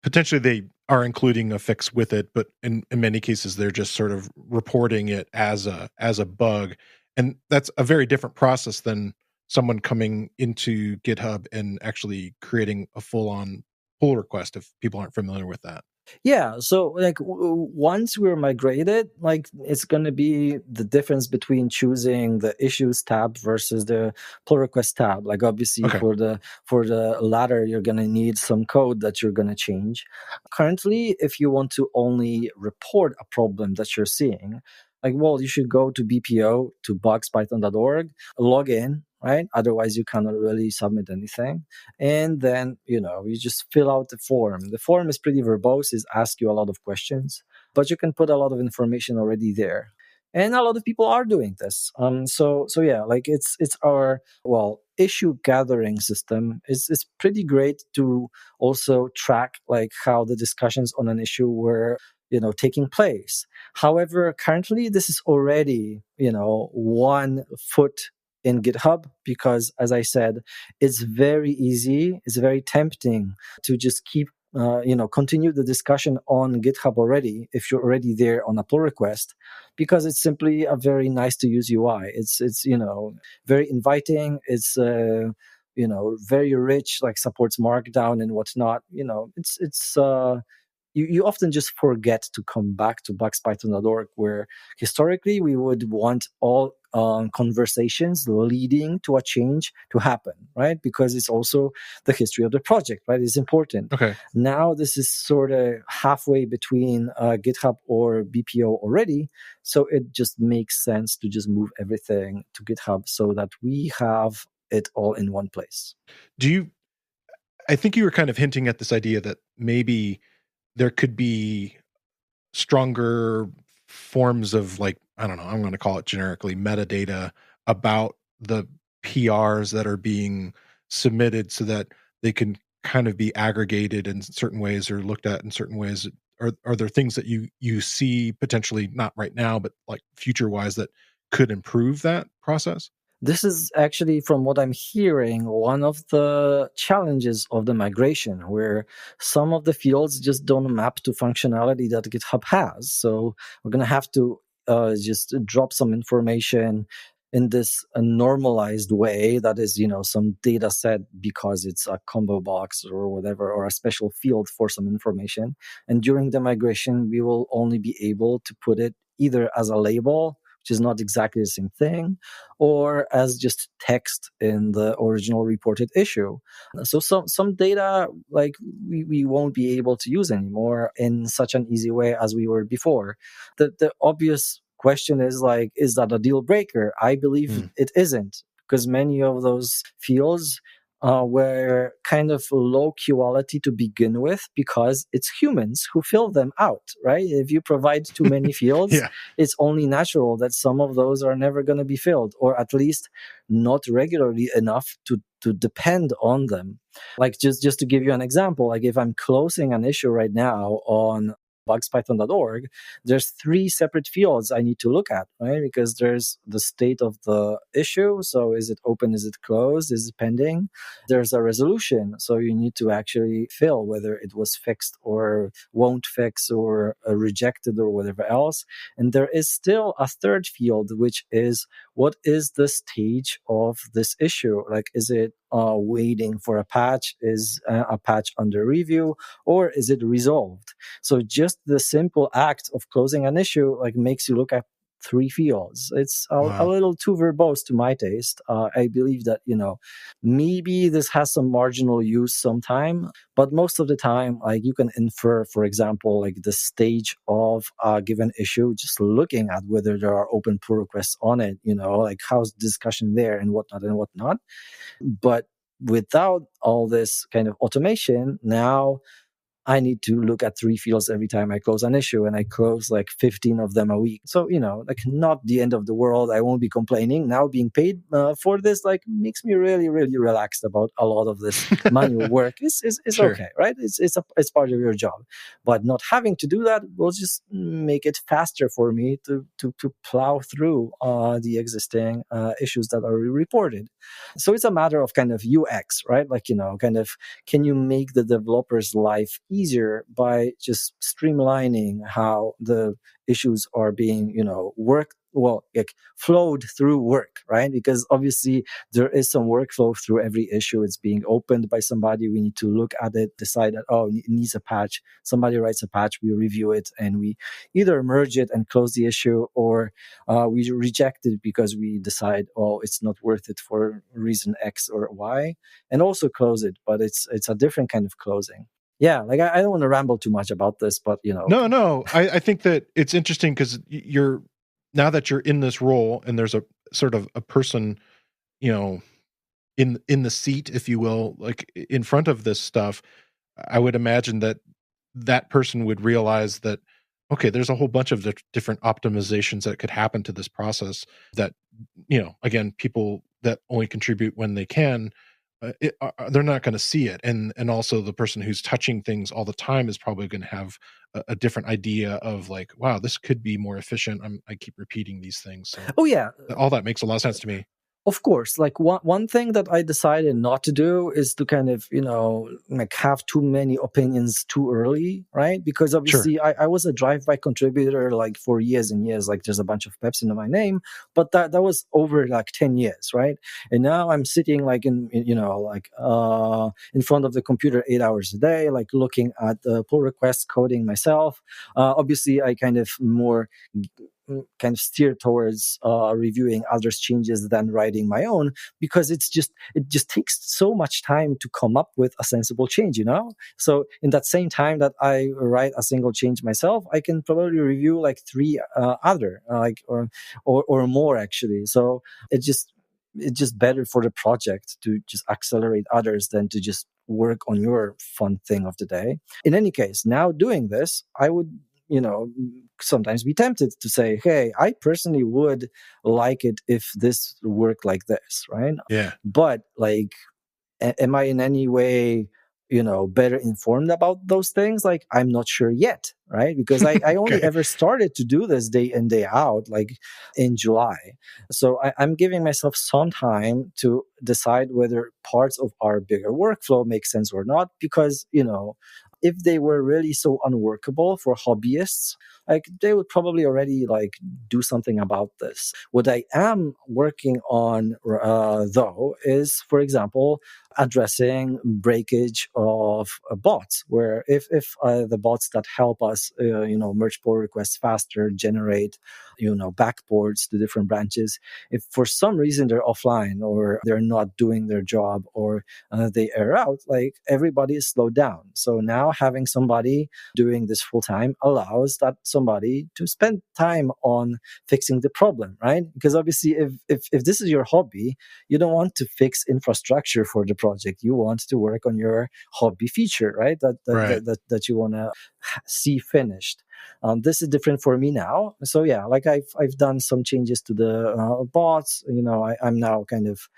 potentially they are including a fix with it, but in many cases they're just sort of reporting it as a bug, and that's a very different process than someone coming into GitHub and actually creating a full-on pull request. If people aren't familiar with that. Yeah, so like once we're migrated, like it's going to be the difference between choosing the issues tab versus the pull request tab. Like obviously for the latter, you're going to need some code that you're going to change. Currently, if you want to only report a problem that you're seeing, like, well, you should go to BPO, to bugspython.org, log in, right? Otherwise, you cannot really submit anything. And then, you just fill out the form. The form is pretty verbose, it asks you a lot of questions, but you can put a lot of information already there. And a lot of people are doing this. So yeah, like it's our, issue gathering system. It's pretty great to also track like how the discussions on an issue were taking place. However, currently this is already, 1 foot in GitHub because, as I said, it's very easy. It's very tempting to just keep, continue the discussion on GitHub already if you're already there on a pull request, because it's simply a very nice to use UI. It's very inviting. It's very rich, like supports Markdown and whatnot. You often just forget to come back to bugspython.org, where historically we would want all conversations leading to a change to happen, right? Because it's also the history of the project, right? It's important. Okay. Now this is sort of halfway between GitHub or BPO already, so it just makes sense to just move everything to GitHub so that we have it all in one place. I think you were kind of hinting at this idea that maybe there could be stronger forms of, like, I don't know, I'm going to call it generically metadata about the PRs that are being submitted so that they can kind of be aggregated in certain ways or looked at in certain ways. Are there things that you see potentially, not right now, but like future wise, that could improve that process? This is actually, from what I'm hearing, one of the challenges of the migration, where some of the fields just don't map to functionality that GitHub has. So we're going to have to just drop some information in this normalized way, that is, some data set because it's a combo box or whatever, or a special field for some information. And during the migration, we will only be able to put it either as a label, which is not exactly the same thing, or as just text in the original reported issue. So some data, like, we won't be able to use anymore in such an easy way as we were before. The obvious question is, like, is that a deal breaker? I believe it isn't, because many of those fields were kind of low quality to begin with, because it's humans who fill them out, right? If you provide too many fields, it's only natural that some of those are never going to be filled, or at least not regularly enough to depend on them. Like, just to give you an example, like if I'm closing an issue right now on bugspython.org, there's 3 separate fields I need to look at, right? Because there's the state of the issue. So is it open? Is it closed? Is it pending? There's a resolution. So you need to actually fill whether it was fixed or won't fix or rejected or whatever else. And there is still a third field, which is what is the stage of this issue? Like, is it waiting for a patch? Is a patch under review? Or is it resolved? So just the simple act of closing an issue like makes you look at 3 fields. It's a little too verbose to my taste. I believe that, maybe this has some marginal use sometime, but most of the time, like you can infer, for example, like the stage of a given issue, just looking at whether there are open pull requests on it, like how's discussion there and whatnot and whatnot. But without all this kind of automation, now I need to look at 3 fields every time I close an issue, and I close like 15 of them a week. So, like not the end of the world. I won't be complaining. Now being paid for this, like makes me really, really relaxed about a lot of this manual work. It's Sure. okay, right? It's part of your job, but not having to do that will just make it faster for me to plow through the existing issues that are reported. So it's a matter of kind of UX, right? Like, kind of, can you make the developer's life easier by just streamlining how the issues are being, flowed through work, right? Because obviously there is some workflow through every issue. It's being opened by somebody. We need to look at it, decide that, it needs a patch. Somebody writes a patch, we review it, and we either merge it and close the issue, or we reject it because we decide, it's not worth it for reason X or Y, and also close it. But it's a different kind of closing. Yeah, like I don't want to ramble too much about this, but No. I think that it's interesting because now that you're in this role and there's a sort of a person, in the seat, if you will, like in front of this stuff, I would imagine that person would realize that, okay, there's a whole bunch of different optimizations that could happen to this process that, again, people that only contribute when they can, they're not going to see it. And also the person who's touching things all the time is probably going to have a different idea of like, wow, this could be more efficient. I keep repeating these things. So all that makes a lot of sense to me. Of course, like one thing that I decided not to do is to kind of, like have too many opinions too early, right? Because obviously I was a drive-by contributor like for years and years, like there's a bunch of Pepsi in my name, but that was over like 10 years, right? And now I'm sitting like in front of the computer 8 hours a day, like looking at the pull requests, coding myself. Obviously I kind of steer towards reviewing others' changes than writing my own, because it just takes so much time to come up with a sensible change, So in that same time that I write a single change myself, I can probably review like 3 other or more actually. So it's just better for the project to just accelerate others than to just work on your fun thing of the day. In any case, now doing this, I would sometimes be tempted to say, hey, I personally would like it if this worked like this, right? Yeah. But like, am I in any way, better informed about those things? Like, I'm not sure yet, right? Because I only ever started to do this day in, day out, like in July. So I'm giving myself some time to decide whether parts of our bigger workflow make sense or not, because, if they were really so unworkable for hobbyists, like they would probably already like do something about this. What I am working on though is, for example, addressing breakage of bots, where if the bots that help us merge pull requests faster, generate backports to different branches, if for some reason they're offline or they're not doing their job or they error out, like everybody is slowed down. So now having somebody doing this full time allows that somebody to spend time on fixing the problem, right? Because obviously if this is your hobby, you don't want to fix infrastructure for the project. You want to work on your hobby feature, right? That you want to see finished. This is different for me now. So yeah, like I've done some changes to the bots. I'm now kind of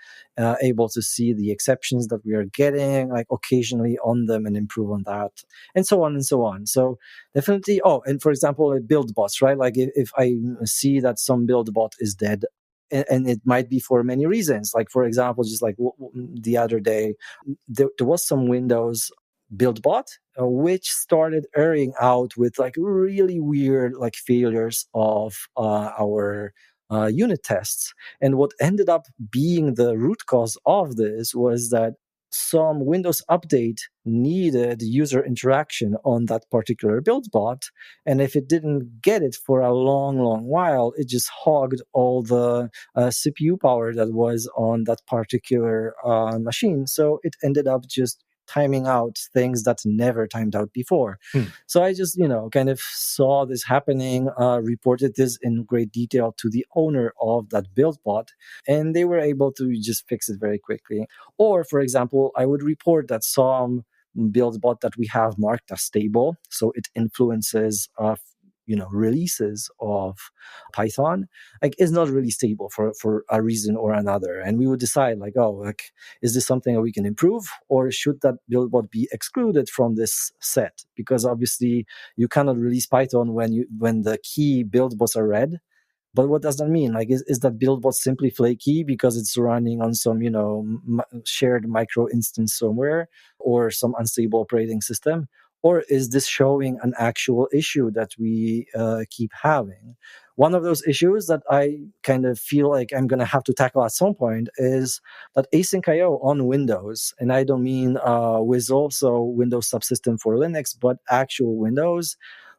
able to see the exceptions that we are getting, like occasionally on them, and improve on that, and so on and so on. So definitely. Oh, and for example, build bots, right? Like if I see that some build bot is dead, and it might be for many reasons. Like for example, just like the other day, there was some Windows build bot which started airing out with like really weird like failures of our unit tests. And what ended up being the root cause of this was that some Windows update needed user interaction on that particular build bot. And if it didn't get it for a long, long while, it just hogged all the CPU power that was on that particular machine. So it ended up just timing out things that never timed out before. So I just, kind of saw this happening, reported this in great detail to the owner of that build bot, and they were able to just fix it very quickly. Or, for example, I would report that some build bot that we have marked as stable, so it influences releases of Python, like is not really stable for a reason or another. And we would decide like, is this something that we can improve, or should that build bot be excluded from this set? Because obviously you cannot release Python when the key build bots are red. But what does that mean? Like, is that build bot simply flaky because it's running on some, shared micro instance somewhere, or some unstable operating system? Or is this showing an actual issue that we keep having? One of those issues that I kind of feel like I'm going to have to tackle at some point is that async IO on Windows, and I don't mean with also Windows subsystem for Linux, but actual Windows,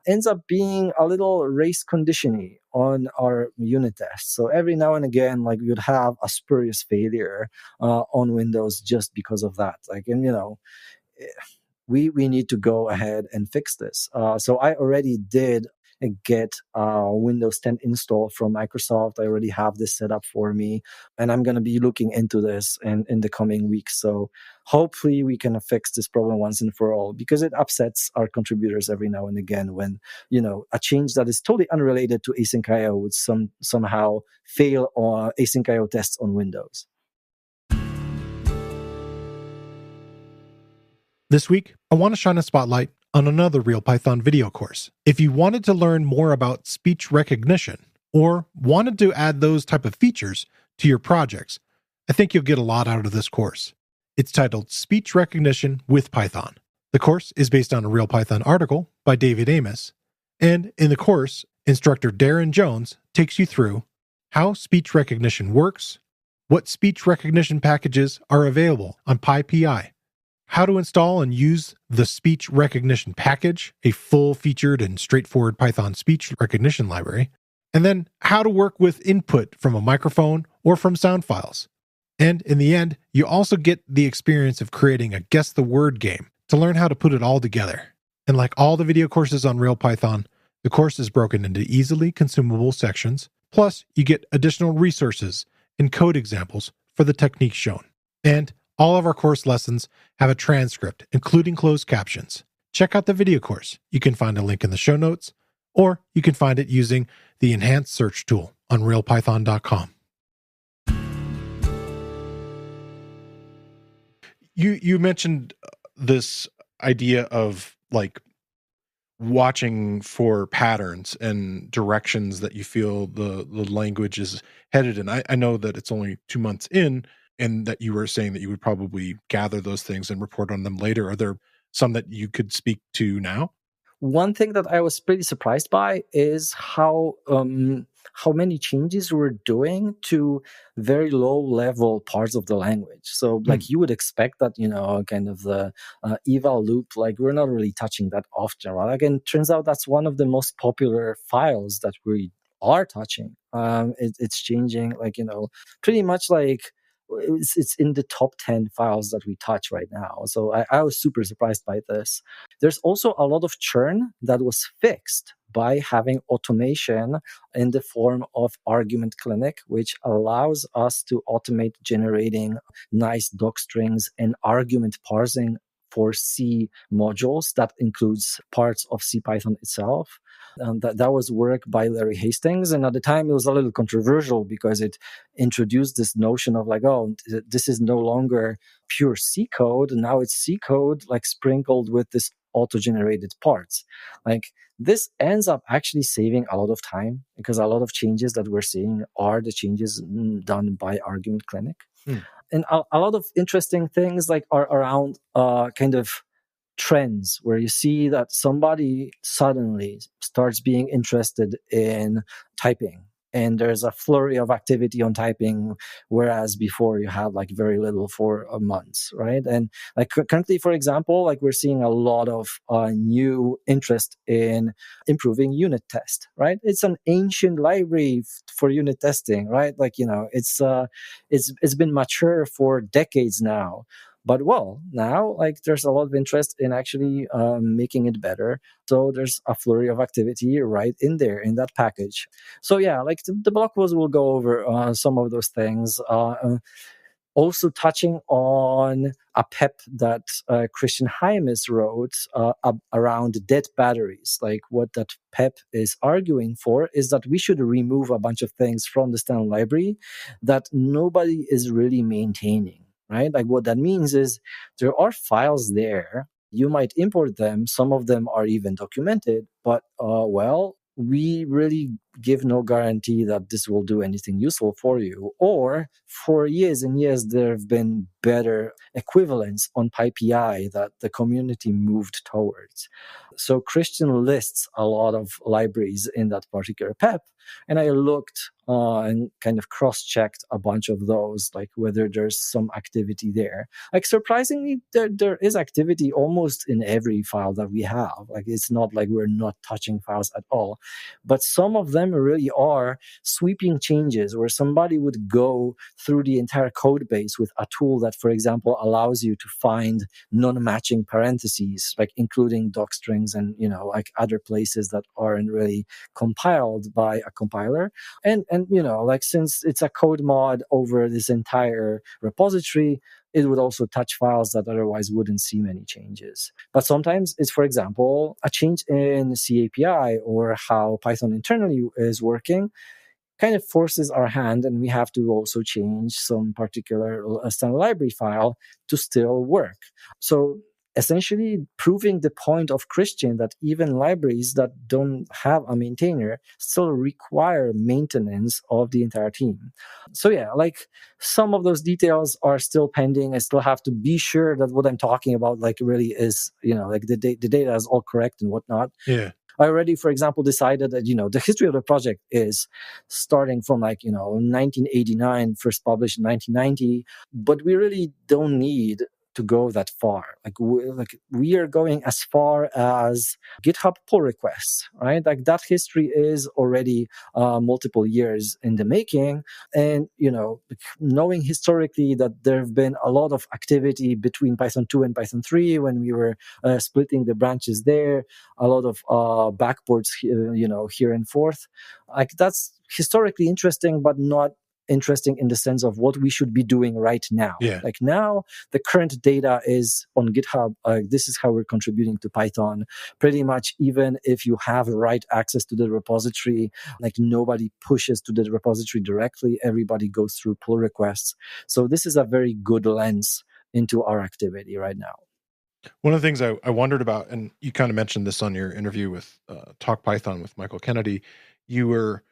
ends up being a little race conditioning on our unit tests. So every now and again, like we would have a spurious failure on Windows just because of that. We need to go ahead and fix this. So I already did get Windows 10 install from Microsoft. I already have this set up for me, and I'm going to be looking into this in the coming weeks. So hopefully we can fix this problem once and for all, because it upsets our contributors every now and again when, a change that is totally unrelated to async IO would somehow fail on async IO tests on Windows. This week, I want to shine a spotlight on another Real Python video course. If you wanted to learn more about speech recognition, or wanted to add those type of features to your projects, I think you'll get a lot out of this course. It's titled Speech Recognition with Python. The course is based on a Real Python article by David Amos, and in the course, instructor Darren Jones takes you through how speech recognition works, what speech recognition packages are available on PyPI, how to install and use the speech recognition package, a full-featured and straightforward Python speech recognition library, and then how to work with input from a microphone or from sound files. And in the end, you also get the experience of creating a guess the word game to learn how to put it all together. And like all the video courses on Real Python, the course is broken into easily consumable sections, plus you get additional resources and code examples for the techniques shown. And all of our course lessons have a transcript, including closed captions. Check out the video course. You can find a link in the show notes, or you can find it using the enhanced search tool on realpython.com. You mentioned this idea of like watching for patterns and directions that you feel the language is headed in. I know that it's only 2 months in, and that you were saying that you would probably gather those things and report on them later. Are there some that you could speak to now? One thing that I was pretty surprised by is how many changes we're doing to very low level parts of the language. So like you would expect that, kind of the eval loop, like we're not really touching that often, right? Like, and turns out that's one of the most popular files that we are touching. It's changing, like, pretty much like it's in the top 10 files that we touch right now. So I was super surprised by this. There's also a lot of churn that was fixed by having automation in the form of Argument Clinic, which allows us to automate generating nice doc strings and argument parsing for C modules that includes parts of CPython itself. That was work by Larry Hastings. And at the time, it was a little controversial because it introduced this notion of like, oh, this is no longer pure C code. Now it's C code like sprinkled with this auto-generated parts. Like this ends up actually saving a lot of time because a lot of changes that we're seeing are the changes done by Argument Clinic. And a lot of interesting things like are around kind of trends where you see that somebody suddenly starts being interested in typing and there's a flurry of activity on typing, whereas before you had like very little for months, right? And like currently, for example, like we're seeing a lot of new interest in improving unit test, right? It's an ancient library for unit testing, right? Like, it's been mature for decades now. But well, now like there's a lot of interest in actually making it better. So there's a flurry of activity right in there in that package. So yeah, like the blog post will go over some of those things. Also touching on a PEP that Christian Hymas wrote around dead batteries. Like what that PEP is arguing for is that we should remove a bunch of things from the standard library that nobody is really maintaining. Right? Like what that means is there are files there. You might import them. Some of them are even documented, but we really give no guarantee that this will do anything useful for you. Or for years and years, there have been better equivalents on PyPI that the community moved towards. So Christian lists a lot of libraries in that particular PEP. And I looked and kind of cross-checked a bunch of those, like whether there's some activity there. Like surprisingly, there is activity almost in every file that we have. Like it's not like we're not touching files at all. But some of them really are sweeping changes where somebody would go through the entire code base with a tool that, for example, allows you to find non-matching parentheses, like including docstrings and, like other places that aren't really compiled by a compiler. And like since it's a code mod over this entire repository, it would also touch files that otherwise wouldn't see many changes. But sometimes it's, for example, a change in CAPI or how Python internally is working kind of forces our hand, and we have to also change some particular standard library file to still work. So essentially proving the point of Christian that even libraries that don't have a maintainer still require maintenance of the entire team. So yeah, like some of those details are still pending. I still have to be sure that what I'm talking about like really is, like the data is all correct and whatnot. Yeah. I already, for example, decided that, the history of the project is starting from 1989, first published in 1990, but we really don't need to go that far. We are going as far as GitHub pull requests, right? Like that history is already multiple years in the making. And, knowing historically that there have been a lot of activity between Python 2 and Python 3 when we were splitting the branches there, a lot of backports, here and forth. Like that's historically interesting, but not interesting in the sense of what we should be doing right now. Yeah. Like now, the current data is on GitHub. This is how we're contributing to Python. Pretty much, even if you have right access to the repository, like nobody pushes to the repository directly. Everybody goes through pull requests. So this is a very good lens into our activity right now. One of the things I wondered about, and you kind of mentioned this on your interview with Talk Python with Michael Kennedy, you were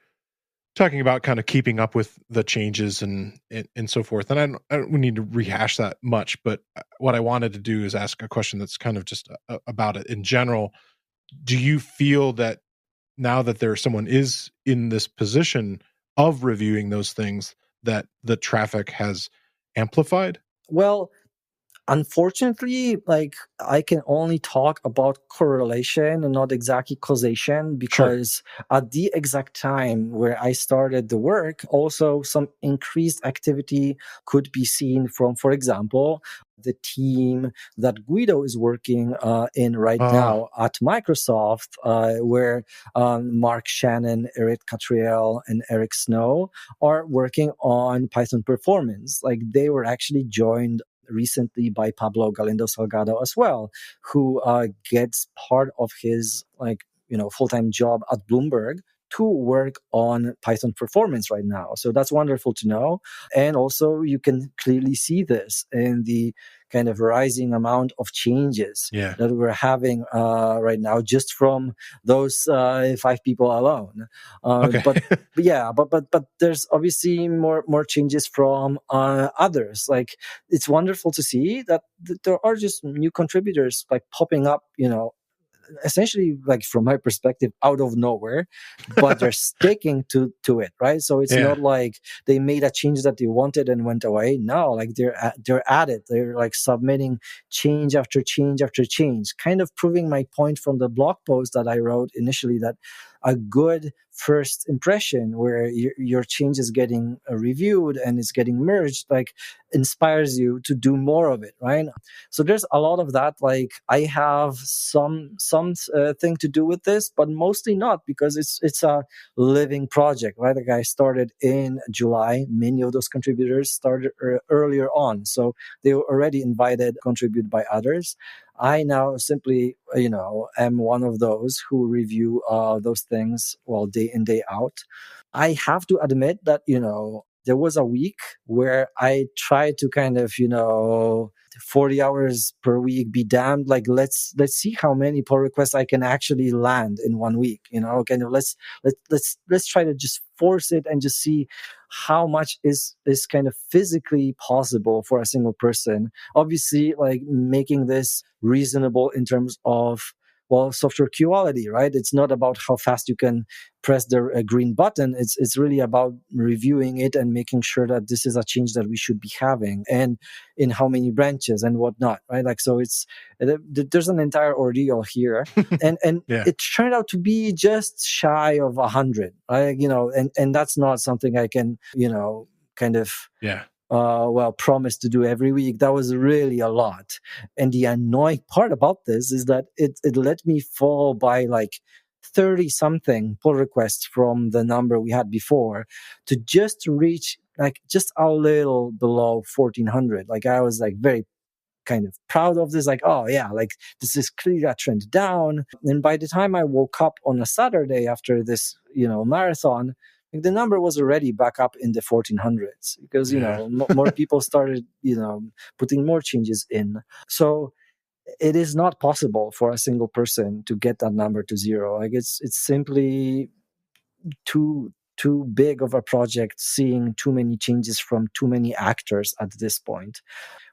talking about kind of keeping up with the changes and so forth. And I don't need to rehash that much, but what I wanted to do is ask a question that's kind of just about it in general. Do you feel that now that someone is in this position of reviewing those things, that the traffic has amplified? Well, unfortunately, like I can only talk about correlation and not exactly causation because at the exact time where I started the work, also some increased activity could be seen from, for example, the team that Guido is working in right now at Microsoft, where Mark Shannon, Eric Catriel, and Eric Snow are working on Python performance. Like they were actually joined recently by Pablo Galindo Salgado as well, who gets part of his full-time job at Bloomberg to work on Python performance right now. So that's wonderful to know. And also you can clearly see this in the kind of rising amount of changes that we're having right now just from those 5 people alone. But there's obviously more changes from others. Like, it's wonderful to see that there are just new contributors like popping up, essentially, like, from my perspective, out of nowhere, but they're sticking to it, right? So it's not like they made a change that they wanted and went away. No, like they're at it. They're like submitting change after change after change, kind of proving my point from the blog post that I wrote initially, that a good first impression where your change is getting reviewed and it's getting merged, like, inspires you to do more of it, right? So there's a lot of that. Like, I have some thing to do with this, but mostly not, because it's a living project, right? Like, I started in July. Many of those contributors started earlier on, so they were already invited to contribute by others. I now simply, am one of those who review those things, day in, day out. I have to admit that, there was a week where I tried to kind of, 40 hours per week be damned. Like, let's see how many pull requests I can actually land in 1 week. Kind of let's try to just force it and just see how much is kind of physically possible for a single person. Obviously, like, making this reasonable in terms of software quality, right? It's not about how fast you can press the green button. It's really about reviewing it and making sure that this is a change that we should be having, and in how many branches and whatnot, right? Like, so there's an entire ordeal here, and it turned out to be just shy of 100, right? And that's not something I can, kind of promise to do every week. That was really a lot. And the annoying part about this is that it let me fall by like 30 something pull requests from the number we had before to just reach like just a little below 1400. Like, I was like very kind of proud of this, like, oh yeah, like, this is clearly a trend down. And by the time I woke up on a Saturday after this, marathon, like, the number was already back up in the 1400s, because more people started putting more changes in. So it is not possible for a single person to get that number to zero. Like, it's simply too big of a project, seeing too many changes from too many actors at this point,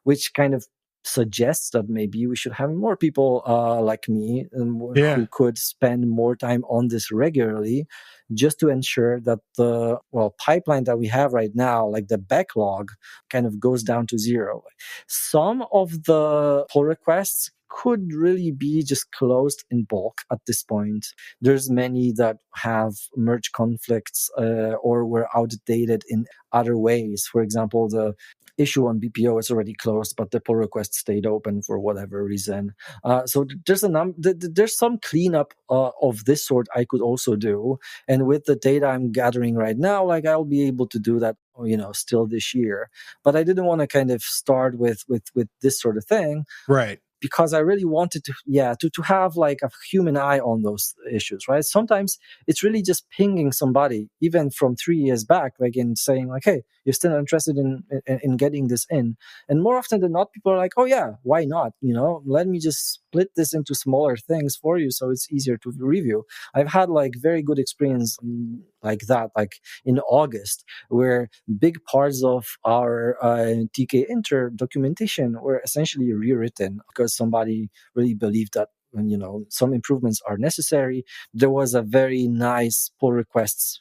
which kind of suggests that maybe we should have more people like me who could spend more time on this regularly, just to ensure that the pipeline that we have right now, like the backlog, kind of goes down to zero. Some of the pull requests could really be just closed in bulk at this point. There's many that have merge conflicts or were outdated in other ways. For example, the issue on BPO is already closed, but the pull request stayed open for whatever reason. So there's some cleanup of this sort I could also do. And with the data I'm gathering right now, like, I'll be able to do that, still this year. But I didn't want to kind of start with this sort of thing. Right. Because I really wanted to have like a human eye on those issues, right? Sometimes it's really just pinging somebody, even from 3 years back, like, in saying like, hey, you're still interested in getting this in. And more often than not, people are like, oh yeah, why not? Let me just split this into smaller things for you so it's easier to review. I've had like very good experience like that, like in August, where big parts of our TK Inter documentation were essentially rewritten because somebody really believed that some improvements are necessary. There was a very nice pull request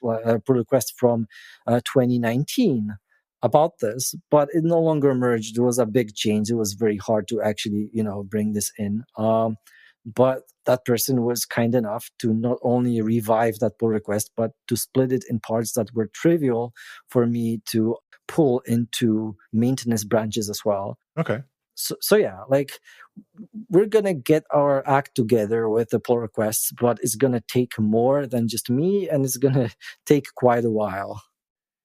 from 2019 about this, but it no longer merged. It was a big change. It was very hard to actually bring this in. But that person was kind enough to not only revive that pull request, but to split it in parts that were trivial for me to pull into maintenance branches as well. Okay. So yeah, like, we're going to get our act together with the pull requests, but it's going to take more than just me, and it's going to take quite a while.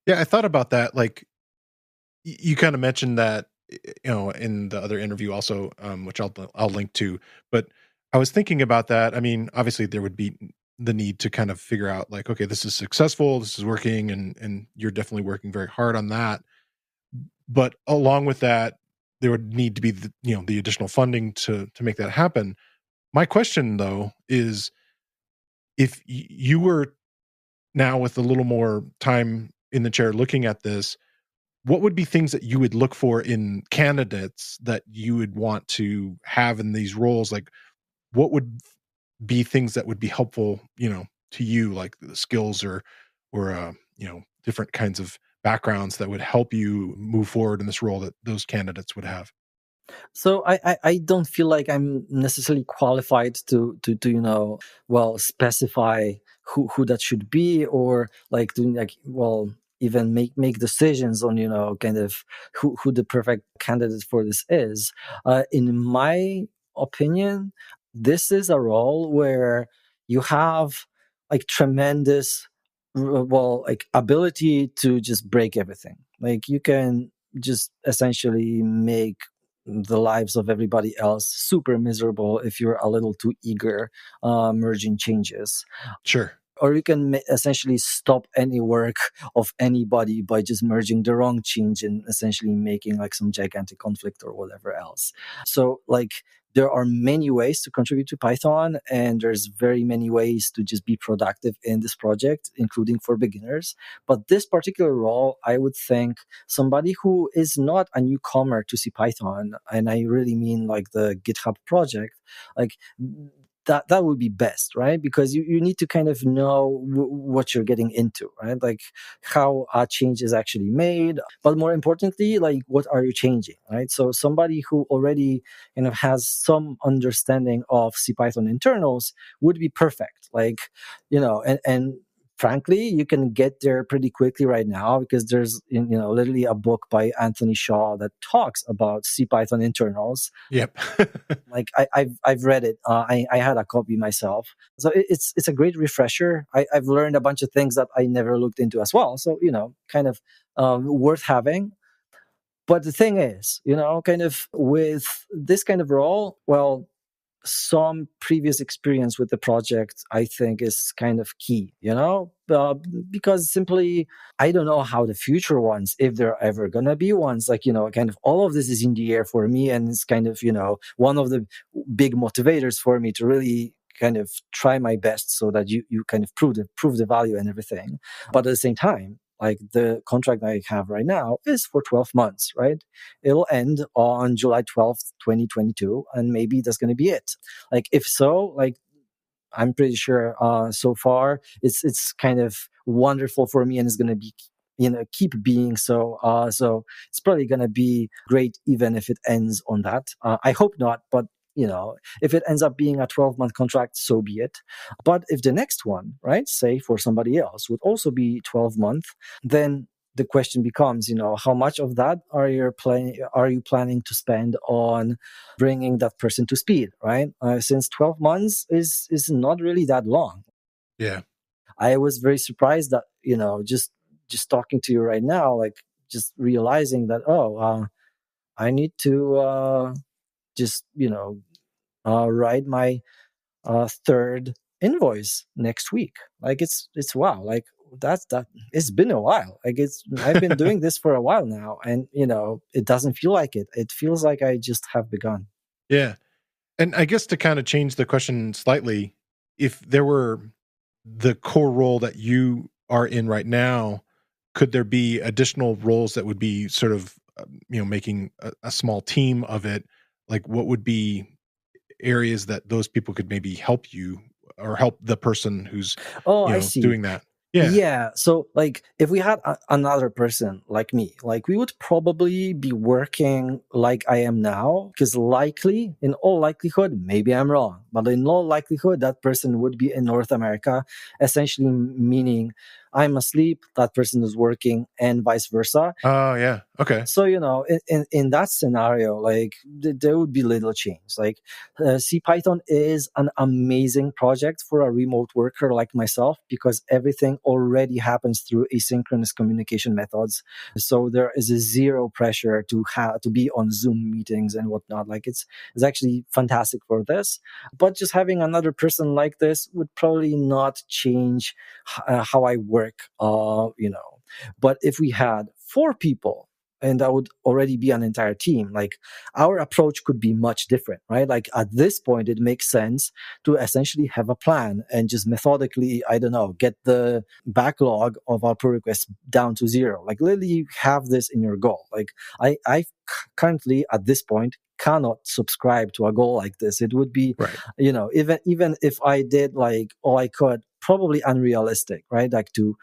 Yeah, I thought about that. Like, you kind of mentioned that in the other interview also, which I'll link to. But I was thinking about that. I mean, obviously there would be the need to kind of figure out like, okay, this is successful, this is working, and you're definitely working very hard on that. But along with that, there would need to be the additional funding to make that happen. My question though is, if you were now with a little more time in the chair looking at this, what would be things that you would look for in candidates that you would want to have in these roles? Like, what would be things that would be helpful, to you, like the skills or different kinds of backgrounds that would help you move forward in this role that those candidates would have? So I don't feel like I'm necessarily qualified to specify who that should be, or like doing like, well, even make decisions on, kind of who the perfect candidate for this is. In my opinion, this is a role where you have like tremendous like ability to just break everything. Like you can just essentially make the lives of everybody else super miserable if you're a little too eager merging changes. Sure. Or you can essentially stop any work of anybody by just merging the wrong change and essentially making like some gigantic conflict or whatever else. So like there are many ways to contribute to Python, and there's very many ways to just be productive in this project, including for beginners. But this particular role, I would think somebody who is not a newcomer to CPython, and I really mean like the GitHub project, like that would be best, right? Because you need to kind of know what you're getting into, right? Like how a change is actually made, but more importantly, like what are you changing, right? So somebody who already kind of has some understanding of CPython internals would be perfect. Like, and frankly, you can get there pretty quickly right now because there's literally a book by Anthony Shaw that talks about CPython internals. Yep. Like I've read it. I had a copy myself, so it's a great refresher. I've learned a bunch of things that I never looked into as well. So kind of worth having. But the thing is, kind of with this kind of role, well, some previous experience with the project, I think, is kind of key, because simply I don't know how the future ones, if there are ever going to be ones, like, kind of all of this is in the air for me. And it's kind of, one of the big motivators for me to really kind of try my best so that you kind of prove the value and everything. But at the same time, like the contract I have right now is for 12 months, right? It'll end on July 12th, 2022. And maybe that's going to be it. Like, if so, like, I'm pretty sure so far it's kind of wonderful for me, and it's going to be, keep being so. So it's probably going to be great, even if it ends on that. I hope not, but if it ends up being a 12-month contract, so be it. But if the next one, right, say for somebody else, would also be 12 month, then the question becomes, how much of that are you planning to spend on bringing that person to speed, right? Since 12 months is not really that long. Yeah. I was very surprised that, just talking to you right now, like just realizing that, I need to just write my third invoice next week. Like it's wow, like that it's been a while. Like I've been doing this for a while now, and it doesn't feel like it feels like I just have begun. Yeah. And I guess to kind of change the question slightly, if there were the core role that you are in right now, could there be additional roles that would be sort of, making a small team of it? Like, what would be areas that those people could maybe help you or help the person who's, I see. doing that? Yeah. Yeah. So, like, if we had another person like me, like, we would probably be working like I am now, because in all likelihood, maybe I'm wrong, but in all likelihood, that person would be in North America, essentially meaning I'm asleep, that person is working, and vice versa. Oh, yeah. Okay. So, in that scenario, like there would be little change. Like CPython is an amazing project for a remote worker like myself because everything already happens through asynchronous communication methods. So there is a zero pressure to be on Zoom meetings and whatnot. Like it's actually fantastic for this. But just having another person like this would probably not change how I work. But if we had 4 people, and that would already be an entire team, like our approach could be much different, right? Like at this point, it makes sense to essentially have a plan and just methodically, I don't know, get the backlog of our pull requests down to 0. Like literally have this in your goal. Like I currently at this point cannot subscribe to a goal like this. It would be, Right. Even if I did like all I could, probably unrealistic, right? Like to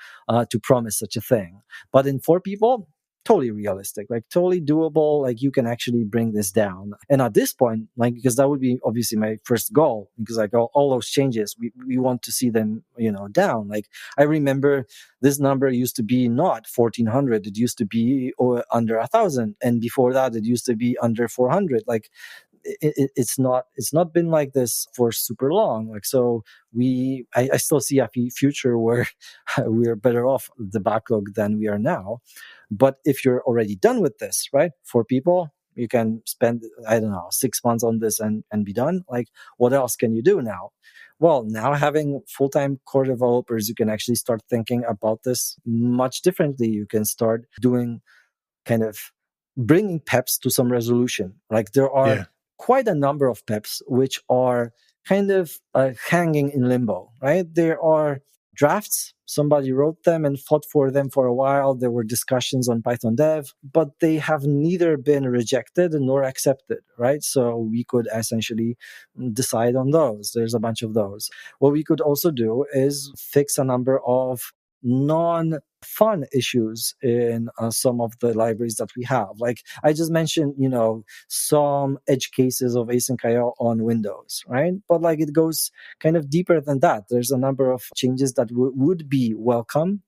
promise such a thing. But in 4 people, totally realistic, like totally doable. Like you can actually bring this down. And at this point, like, because that would be obviously my first goal, because like all those changes, we want to see them, down. Like I remember this number used to be not 1,400. It used to be under 1,000. And before that, it used to be under 400. Like it's not been like this for super long. Like so I still see a future where we're better off the backlog than we are now. But if you're already done with this, right, 4 people, you can spend, I don't know, 6 months on this and be done. Like what else can you do now? Well, now having full-time core developers, you can actually start thinking about this much differently. You can start doing kind of bringing PEPs to some resolution. Like there are quite a number of PEPs which are kind of hanging in limbo, right? There are drafts. Somebody wrote them and fought for them for a while. There were discussions on Python Dev, but they have neither been rejected nor accepted, right? So we could essentially decide on those. There's a bunch of those. What we could also do is fix a number of non-fun issues in some of the libraries that we have. Like I just mentioned, some edge cases of async.io on Windows, right? But like it goes kind of deeper than that. There's a number of changes that would be welcome,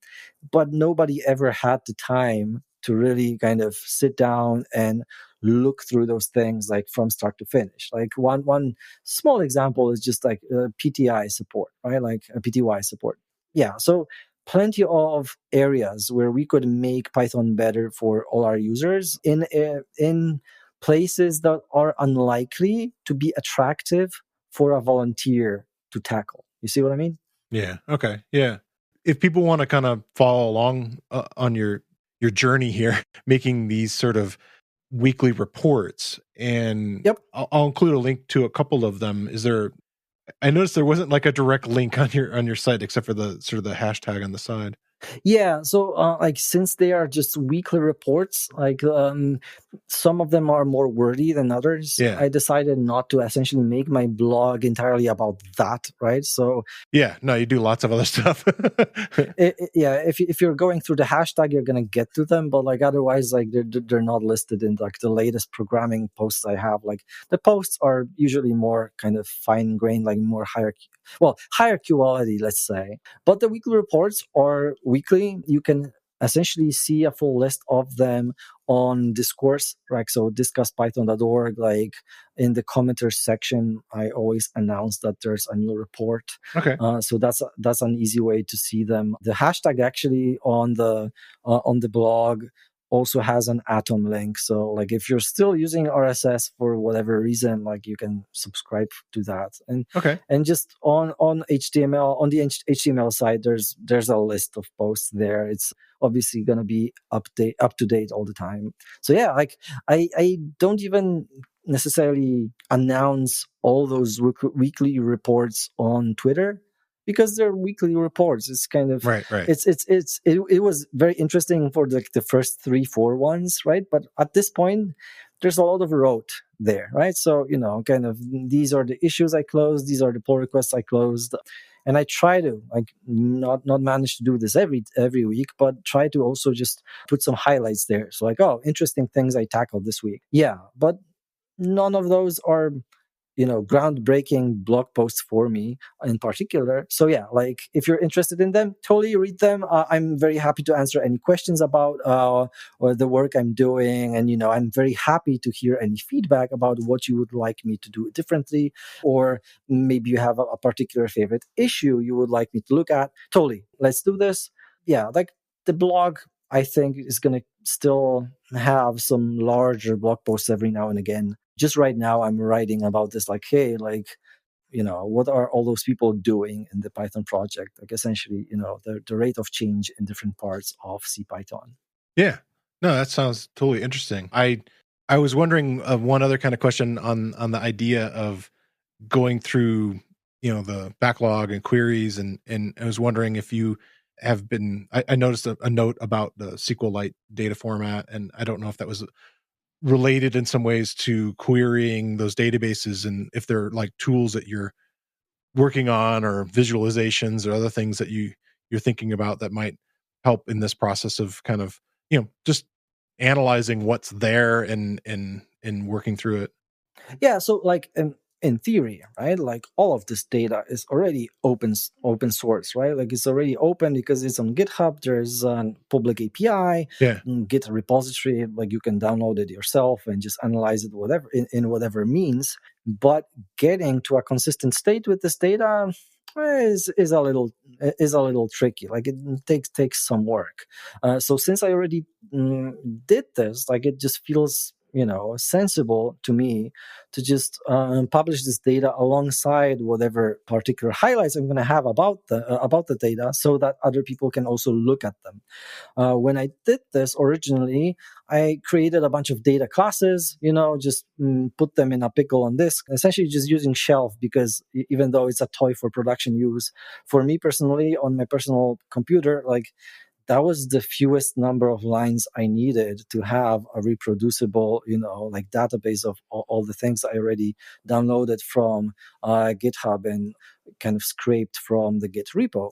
but nobody ever had the time to really kind of sit down and look through those things like from start to finish. Like one small example is just like PTI support, right? Like PTY support. Yeah, so plenty of areas where we could make Python better for all our users in places that are unlikely to be attractive for a volunteer to tackle. You see what I mean? Yeah. Okay. Yeah. If people want to kind of follow along on your journey here, making these sort of weekly reports, and Yep. I'll include a link to a couple of them. I noticed there wasn't like a direct link on your site except for the sort of the hashtag on the side. Yeah, so like since they are just weekly reports, like some of them are more wordy than others. Yeah. I decided not to essentially make my blog entirely about that, right? So yeah, no, you do lots of other stuff. If you're going through the hashtag, you're gonna get to them, but like otherwise, like they're not listed in like the latest programming posts I have. Like the posts are usually more kind of fine grained, like more higher quality, let's say. But the weekly reports are weekly. You can essentially see a full list of them on Discourse, right? So discusspython.org, like in the commenters section, I always announce that there's a new report. Okay. So that's an easy way to see them. The hashtag actually on the blog also has an Atom link. So like if you're still using RSS for whatever reason, like you can subscribe to that. And okay. And just on HTML, on the HTML side, there's a list of posts there. It's obviously going to be up to date all the time. So yeah, like I don't even necessarily announce all those weekly reports on Twitter, because they're weekly reports. It's kind of right. It was very interesting for the first 3-4 ones, right? But at this point, there's a lot of rote there, right? So kind of these are the issues I closed, these are the pull requests I closed, and I try to like not manage to do this every week, but try to also just put some highlights there. So like, oh, interesting things I tackled this week. Yeah, but none of those are groundbreaking blog posts for me in particular. So yeah, like if you're interested in them, totally read them. I'm very happy to answer any questions about or the work I'm doing, and I'm very happy to hear any feedback about what you would like me to do differently, or maybe you have a particular favorite issue you would like me to look at. Totally, let's do this. Yeah, like the blog, I think, is going to still have some larger blog posts every now and again. Just right now, I'm writing about this, like, hey, like, what are all those people doing in the Python project? Like, essentially, the rate of change in different parts of CPython. Yeah. No, that sounds totally interesting. I was wondering one other kind of question on the idea of going through, the backlog and queries, and I was wondering if you have been. I noticed a note about the SQLite data format, and I don't know if that was related in some ways to querying those databases, and if there are like tools that you're working on, or visualizations or other things that you're thinking about that might help in this process of kind of, just analyzing what's there and working through it. Yeah, so like in theory, right? Like all of this data is already open source, right? Like it's already open because it's on GitHub. There's a public API, Yeah. Git repository. Like you can download it yourself and just analyze it whatever in whatever means. But getting to a consistent state with this data is a little tricky. Like it takes some work. So since I already did this, like it just feels sensible to me to just publish this data alongside whatever particular highlights I'm going to have about the data, so that other people can also look at them. When I did this originally, I created a bunch of data classes, just put them in a pickle on disk, essentially just using Shelf, because even though it's a toy for production use, for me personally on my personal computer, like that was the fewest number of lines I needed to have a reproducible, like database of all the things I already downloaded from GitHub and kind of scraped from the Git repo.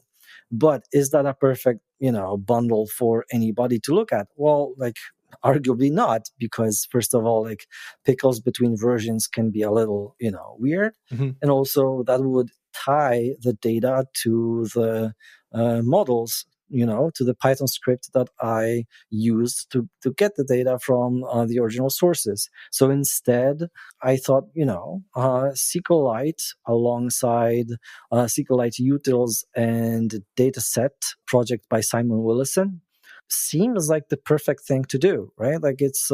But is that a perfect, bundle for anybody to look at? Well, like arguably not, because first of all, like pickles between versions can be a little, weird. Mm-hmm. And also that would tie the data to the models, to the Python script that I used to get the data from the original sources. So instead, I thought, SQLite alongside SQLite Utils and Dataset project by Simon Willison seems like the perfect thing to do, right? Like it's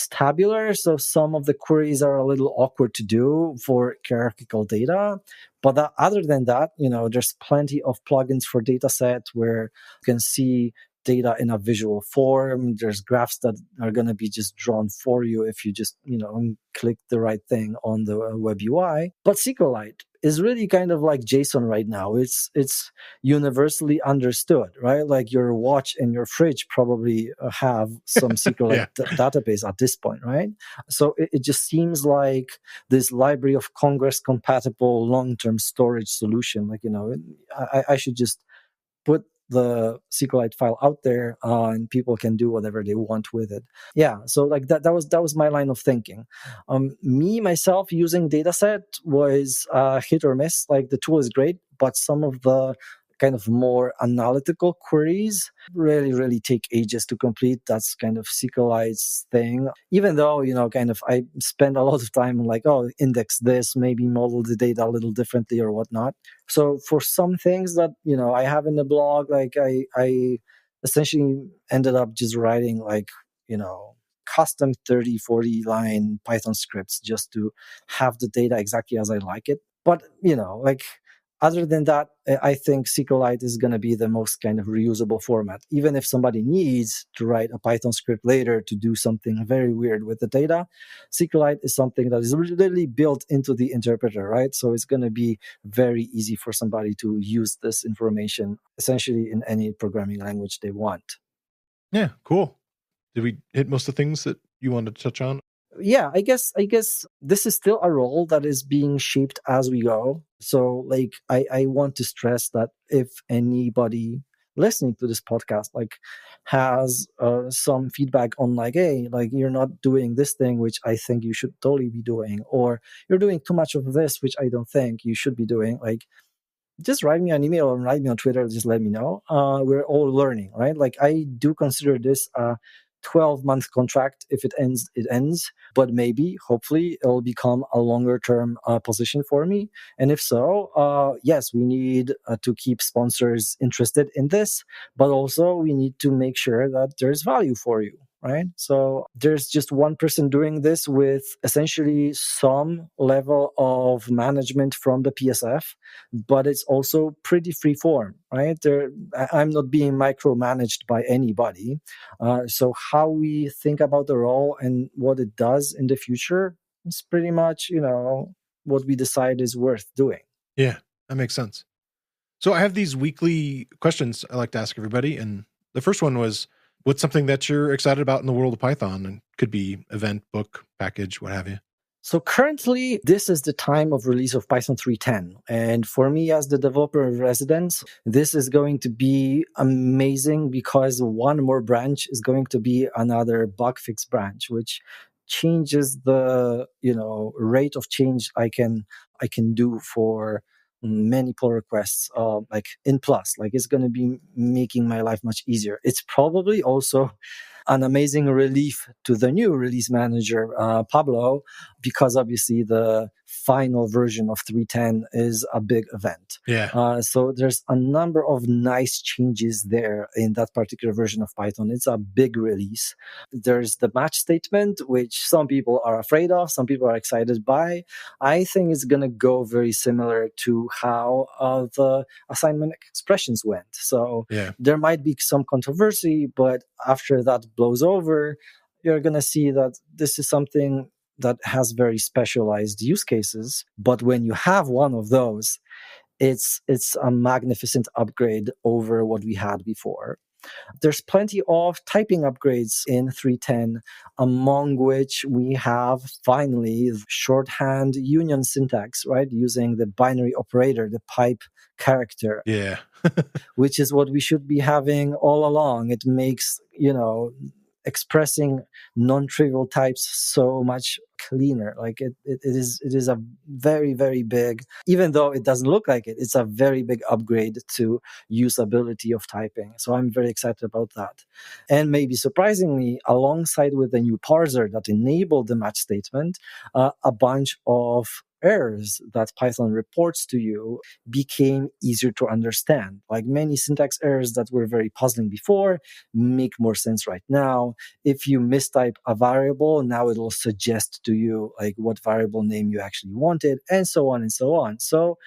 tabular, so some of the queries are a little awkward to do for hierarchical data. But other than that, there's plenty of plugins for Dataset where you can see data in a visual form. There's graphs that are going to be just drawn for you if you just, click the right thing on the web UI. But SQLite is really kind of like JSON right now. It's universally understood, right? Like your watch and your fridge probably have some SQLite database at this point, right? So it just seems like this Library of Congress compatible long-term storage solution. Like, I should just put the SQLite file out there and people can do whatever they want with it. Yeah, so like that was my line of thinking. Me myself using Dataset was hit or miss. Like the tool is great, but some of the kind of more analytical queries really take ages to complete. That's kind of SQLite's thing. Even though, kind of I spend a lot of time on like, index this, maybe model the data a little differently or whatnot. So for some things that, I have in the blog, like I essentially ended up just writing like, custom 30, 40 line Python scripts just to have the data exactly as I like it. But, like other than that, I think SQLite is going to be the most kind of reusable format. Even if somebody needs to write a Python script later to do something very weird with the data, SQLite is something that is literally built into the interpreter, right? So it's going to be very easy for somebody to use this information essentially in any programming language they want. Yeah, cool. Did we hit most of the things that you wanted to touch on? Yeah, I guess this is still a role that is being shaped as we go. So like I want to stress that if anybody listening to this podcast like has some feedback on like, hey, like you're not doing this thing which I think you should totally be doing, or you're doing too much of this which I don't think you should be doing, like just write me an email or write me on Twitter. Just let me know. We're all learning, right? Like I do consider this a 12-month contract. If it ends, it ends. But maybe, hopefully, it'll become a longer-term position for me. And if so, yes, we need to keep sponsors interested in this, but also we need to make sure that there's value for you. Right. So there's just one person doing this with essentially some level of management from the PSF, but it's also pretty free form, right? I'm not being micromanaged by anybody. So how we think about the role and what it does in the future is pretty much, what we decide is worth doing. Yeah, that makes sense. So I have these weekly questions I like to ask everybody. And the first one was, what's something that you're excited about in the world of Python? And could be event, book, package, what have you. So currently, this is the time of release of Python 3.10. And for me, as the developer in residence, this is going to be amazing because one more branch is going to be another bug fix branch, which changes the rate of change I can do for many pull requests, like in plus. Like it's going to be making my life much easier. It's probably also an amazing relief to the new release manager, Pablo, because obviously the final version of 3.10 is a big event. Yeah. So there's a number of nice changes there in that particular version of Python. It's a big release. There's the match statement, which some people are afraid of, some people are excited by. I think it's going to go very similar to how the assignment expressions went. So there might be some controversy, but after that blows over, you're going to see that this is something that has very specialized use cases. But when you have one of those, it's a magnificent upgrade over what we had before. There's plenty of typing upgrades in 3.10, among which we have finally shorthand union syntax, right? Using the binary operator, the pipe character. Yeah. Which is what we should be having all along. It makes, expressing non-trivial types so much cleaner. Like it is a very, very big, even though it doesn't look like it, it's a very big upgrade to usability of typing. So I'm very excited about that. And maybe surprisingly, alongside with the new parser that enabled the match statement, a bunch of errors that Python reports to you became easier to understand. Like many syntax errors that were very puzzling before make more sense right now. If you mistype a variable, now it'll suggest to you like what variable name you actually wanted, and so on and so on. So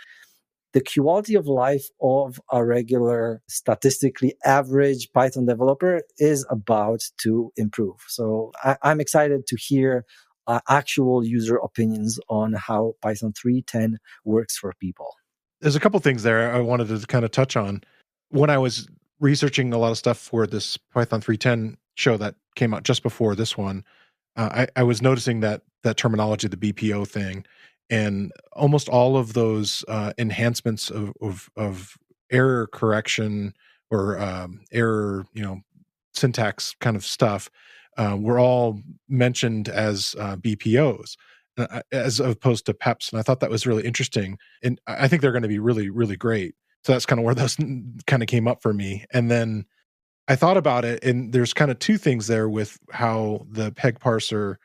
the quality of life of a regular, statistically average Python developer is about to improve. So I'm excited to hear actual user opinions on how Python 3.10 works for people. There's a couple things there I wanted to kind of touch on. When I was researching a lot of stuff for this Python 3.10 show that came out just before this one, I was noticing that terminology, the BPO thing, and almost all of those enhancements of error correction or error, syntax kind of stuff were all mentioned as BPOs as opposed to PEPs. And I thought that was really interesting. And I think they're going to be really, really great. So that's kind of where those kind of came up for me. And then I thought about it, and there's kind of two things there with how the peg parser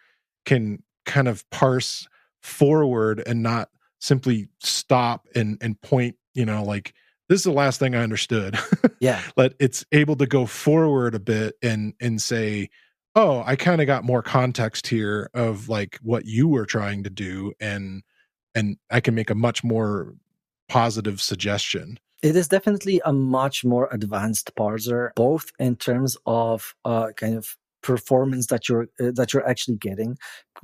can kind of parse forward and not simply stop and point, like, this is the last thing I understood. Yeah. But it's able to go forward a bit and say, oh, I kind of got more context here of like what you were trying to do, and I can make a much more positive suggestion. It is definitely a much more advanced parser, both in terms of kind of performance that you're actually getting,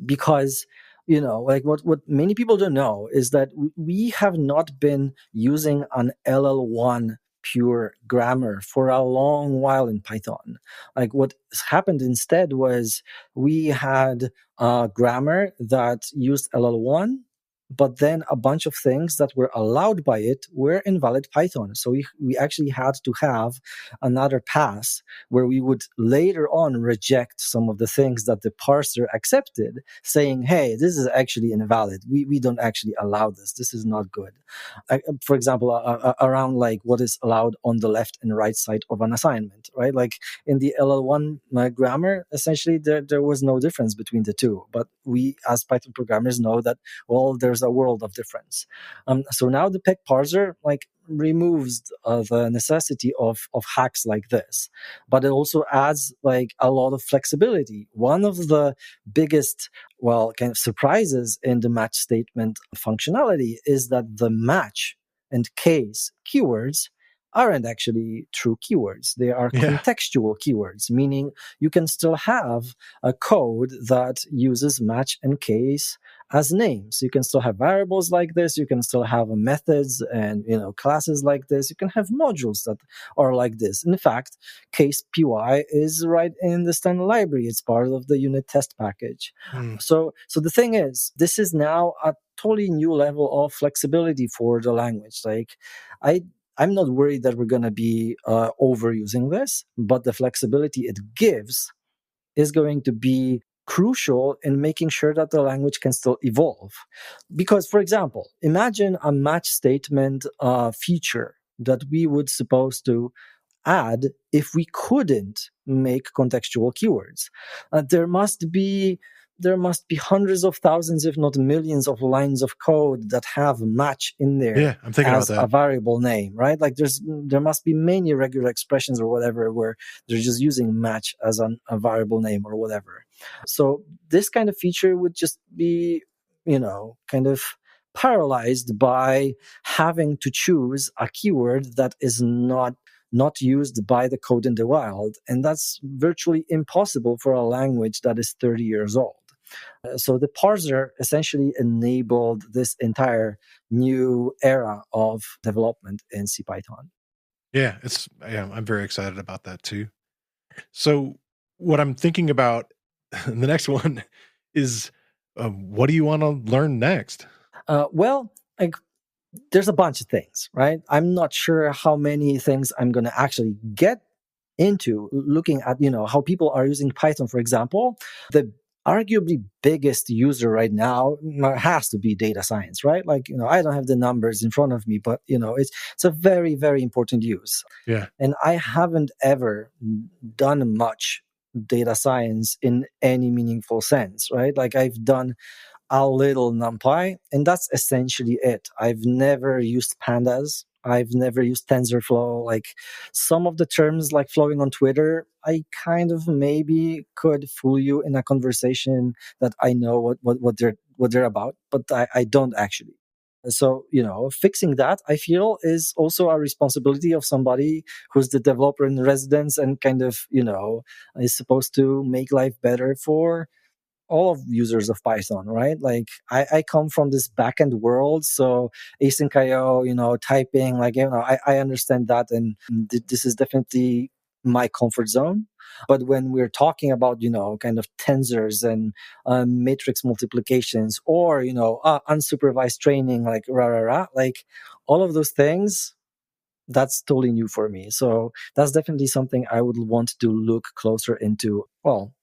because like what many people don't know is that we have not been using an LL1 pure grammar for a long while in Python. Like what happened instead was we had a grammar that used LL1, but then a bunch of things that were allowed by it were invalid Python. So we actually had to have another pass where we would later on reject some of the things that the parser accepted, saying, hey, this is actually invalid. We don't actually allow this. This is not good. For example, around like what is allowed on the left and right side of an assignment, right? Like in the LL1 grammar, essentially there was no difference between the two. But we as Python programmers know that, well, there's a world of difference. So now the PEG parser like removes the necessity of hacks like this, but it also adds like a lot of flexibility. One of the biggest, well, kind of surprises in the match statement functionality is that the match and case keywords aren't actually true keywords. They are contextual keywords, meaning you can still have a code that uses match and case as names. You can still have variables like this. You can still have methods and classes like this. You can have modules that are like this. In fact, case py is right in the standard library. It's part of the unit test package. So the thing is, this is now a totally new level of flexibility for the language. Like I'm not worried that we're going to be overusing this, but the flexibility it gives is going to be crucial in making sure that the language can still evolve. Because, for example, imagine a match statement feature that we would supposed to add if we couldn't make contextual keywords. There must be hundreds of thousands, if not millions, of lines of code that have match in there I'm thinking as about that. a variable name, right? Like there must be many regular expressions or whatever where they're just using match as a variable name or whatever. So this kind of feature would just be, kind of paralyzed by having to choose a keyword that is not used by the code in the wild. And that's virtually impossible for a language that is 30 years old. So the parser essentially enabled this entire new era of development in CPython. Yeah, I'm very excited about that too. So what I'm thinking about, the next one is, what do you want to learn next? There's a bunch of things, right? I'm not sure how many things I'm going to actually get into looking at, how people are using Python, for example. The arguably biggest user right now has to be data science, right? Like, I don't have the numbers in front of me, but, it's a very, very important use. Yeah. And I haven't ever done much data science in any meaningful sense, right? Like I've done a little NumPy, and that's essentially it. I've never used pandas. I've never used TensorFlow. Like some of the terms like flowing on Twitter, I kind of maybe could fool you in a conversation that I know what they're about, but I don't actually. So, fixing that, I feel, is also a responsibility of somebody who's the developer in residence and kind of, is supposed to make life better for all of users of Python, right? Like I come from this backend world, so async IO, typing, like, I understand that, and this is definitely my comfort zone. But when we're talking about, kind of tensors and matrix multiplications or, unsupervised training, like like all of those things, that's totally new for me. So that's definitely something I would want to look closer into. Well,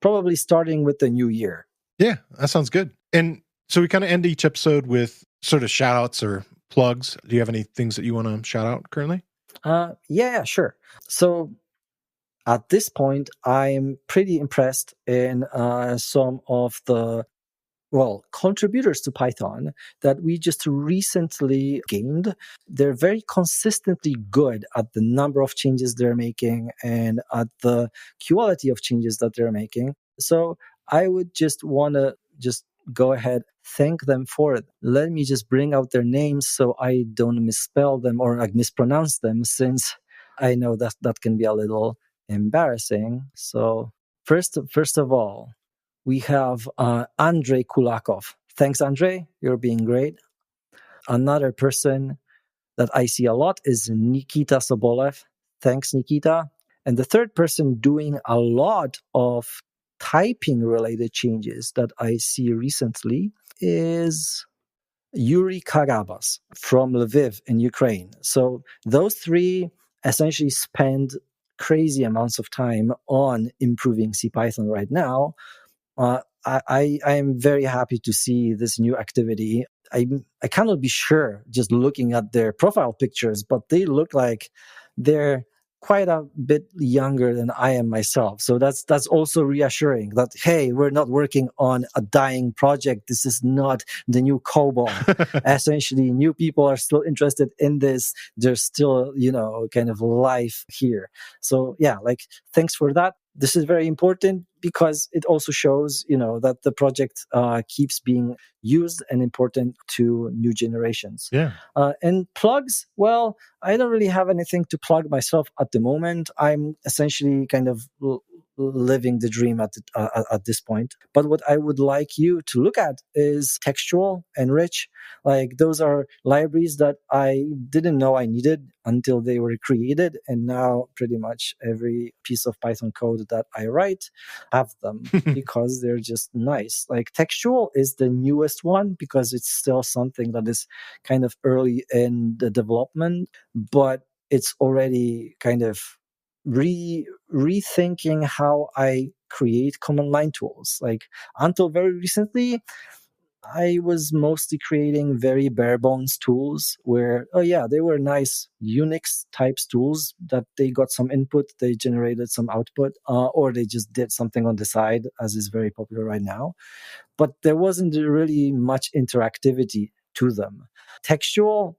probably starting with the new year. Yeah, that sounds good. And so we kind of end each episode with sort of shout outs or plugs. Do you have any things that you want to shout out currently? Yeah, sure. So at this point, I'm pretty impressed in some of the contributors to Python that we just recently gained. They're very consistently good at the number of changes they're making and at the quality of changes that they're making. So I would just want to just go ahead, thank them for it. Let me just bring out their names so I don't misspell them or like mispronounce them, since I know that can be a little embarrassing. So first of all, we have Andrei Kulakov. Thanks, Andrei. You're being great. Another person that I see a lot is Nikita Sobolev. Thanks, Nikita. And the third person doing a lot of typing-related changes that I see recently is Yuri Karabas from Lviv in Ukraine. So those three essentially spend crazy amounts of time on improving CPython right now. I am very happy to see this new activity. I cannot be sure just looking at their profile pictures, but they look like they're quite a bit younger than I am myself. So that's also reassuring that, hey, we're not working on a dying project. This is not the new COBOL. Essentially, new people are still interested in this. There's still, kind of life here. So yeah, thanks for that. This is very important because it also shows, that the project keeps being used and important to new generations. Yeah. And plugs, well, I don't really have anything to plug myself at the moment. I'm essentially kind of living the dream at this point. But what I would like you to look at is textual and rich. Those are libraries that I didn't know I needed until they were created. And now pretty much every piece of Python code that I write have them because they're just nice. Textual is the newest one because it's still something that is kind of early in the development, but it's already kind of rethinking how I create command line tools. Until very recently, I was mostly creating very bare bones tools where, they were nice Unix types tools that they got some input, they generated some output, or they just did something on the side, as is very popular right now. But there wasn't really much interactivity to them. Textual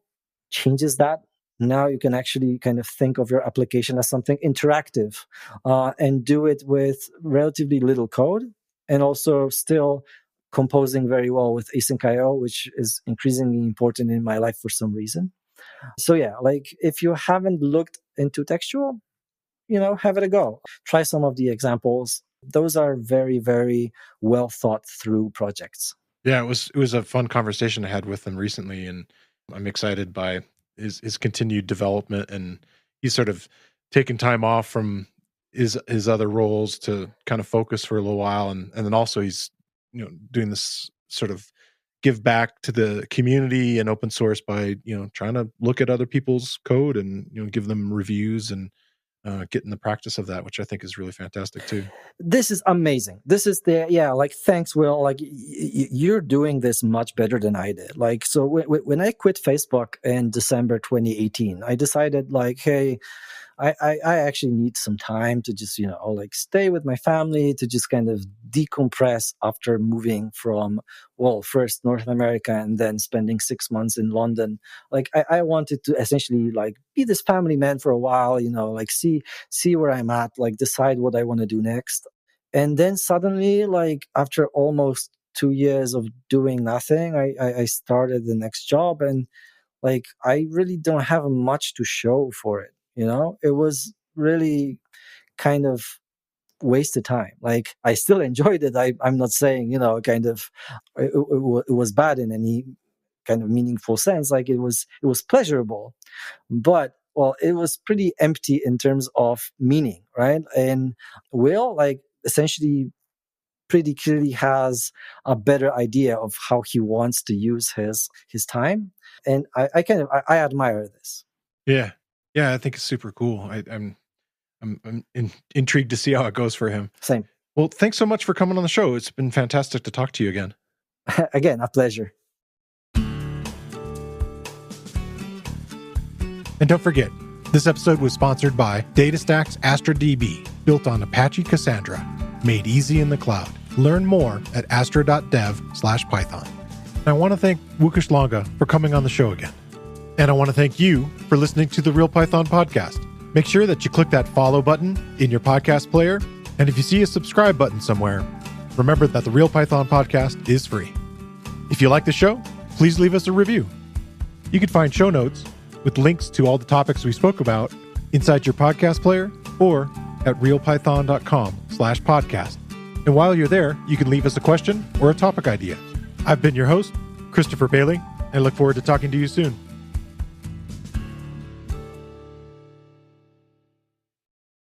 changes that. Now you can actually kind of think of your application as something interactive and do it with relatively little code and also still composing very well with async IO, which is increasingly important in my life for some reason. So yeah, if you haven't looked into textual, have it a go. Try some of the examples. Those are very, very well thought through projects. Yeah, it was a fun conversation I had with him recently, and I'm excited by his continued development, and he's sort of taken time off from his other roles to kind of focus for a little while, and then also he's doing this sort of give back to the community and open source by trying to look at other people's code and give them reviews and get in the practice of that, which I think is really fantastic too. This is amazing. This is thanks, Will. You're doing this much better than I did. So when I quit Facebook in December 2018, I decided hey, I actually need some time to just, stay with my family, to just kind of decompress after moving from, first North America and then spending 6 months in London. I wanted to essentially be this family man for a while, see where I'm at, decide what I want to do next. And then suddenly, after almost 2 years of doing nothing, I started the next job, and I really don't have much to show for it. It was really kind of wasted time. I still enjoyed it. I'm not saying, kind of it was bad in any kind of meaningful sense. It was pleasurable, but it was pretty empty in terms of meaning, right? And Will, essentially pretty clearly has a better idea of how he wants to use his time. And I admire this. Yeah, I think it's super cool. I'm intrigued to see how it goes for him. Same. Well, thanks so much for coming on the show. It's been fantastic to talk to you again. Again, a pleasure. And don't forget, this episode was sponsored by DataStax Astra DB, built on Apache Cassandra, made easy in the cloud. Learn more at astra.dev/Python. And I want to thank Łukasz Longa for coming on the show again. And I want to thank you for listening to the Real Python podcast. Make sure that you click that follow button in your podcast player. And if you see a subscribe button somewhere, remember that the Real Python podcast is free. If you like the show, please leave us a review. You can find show notes with links to all the topics we spoke about inside your podcast player or at realpython.com/podcast. And while you're there, you can leave us a question or a topic idea. I've been your host, Christopher Bailey, and look forward to talking to you soon.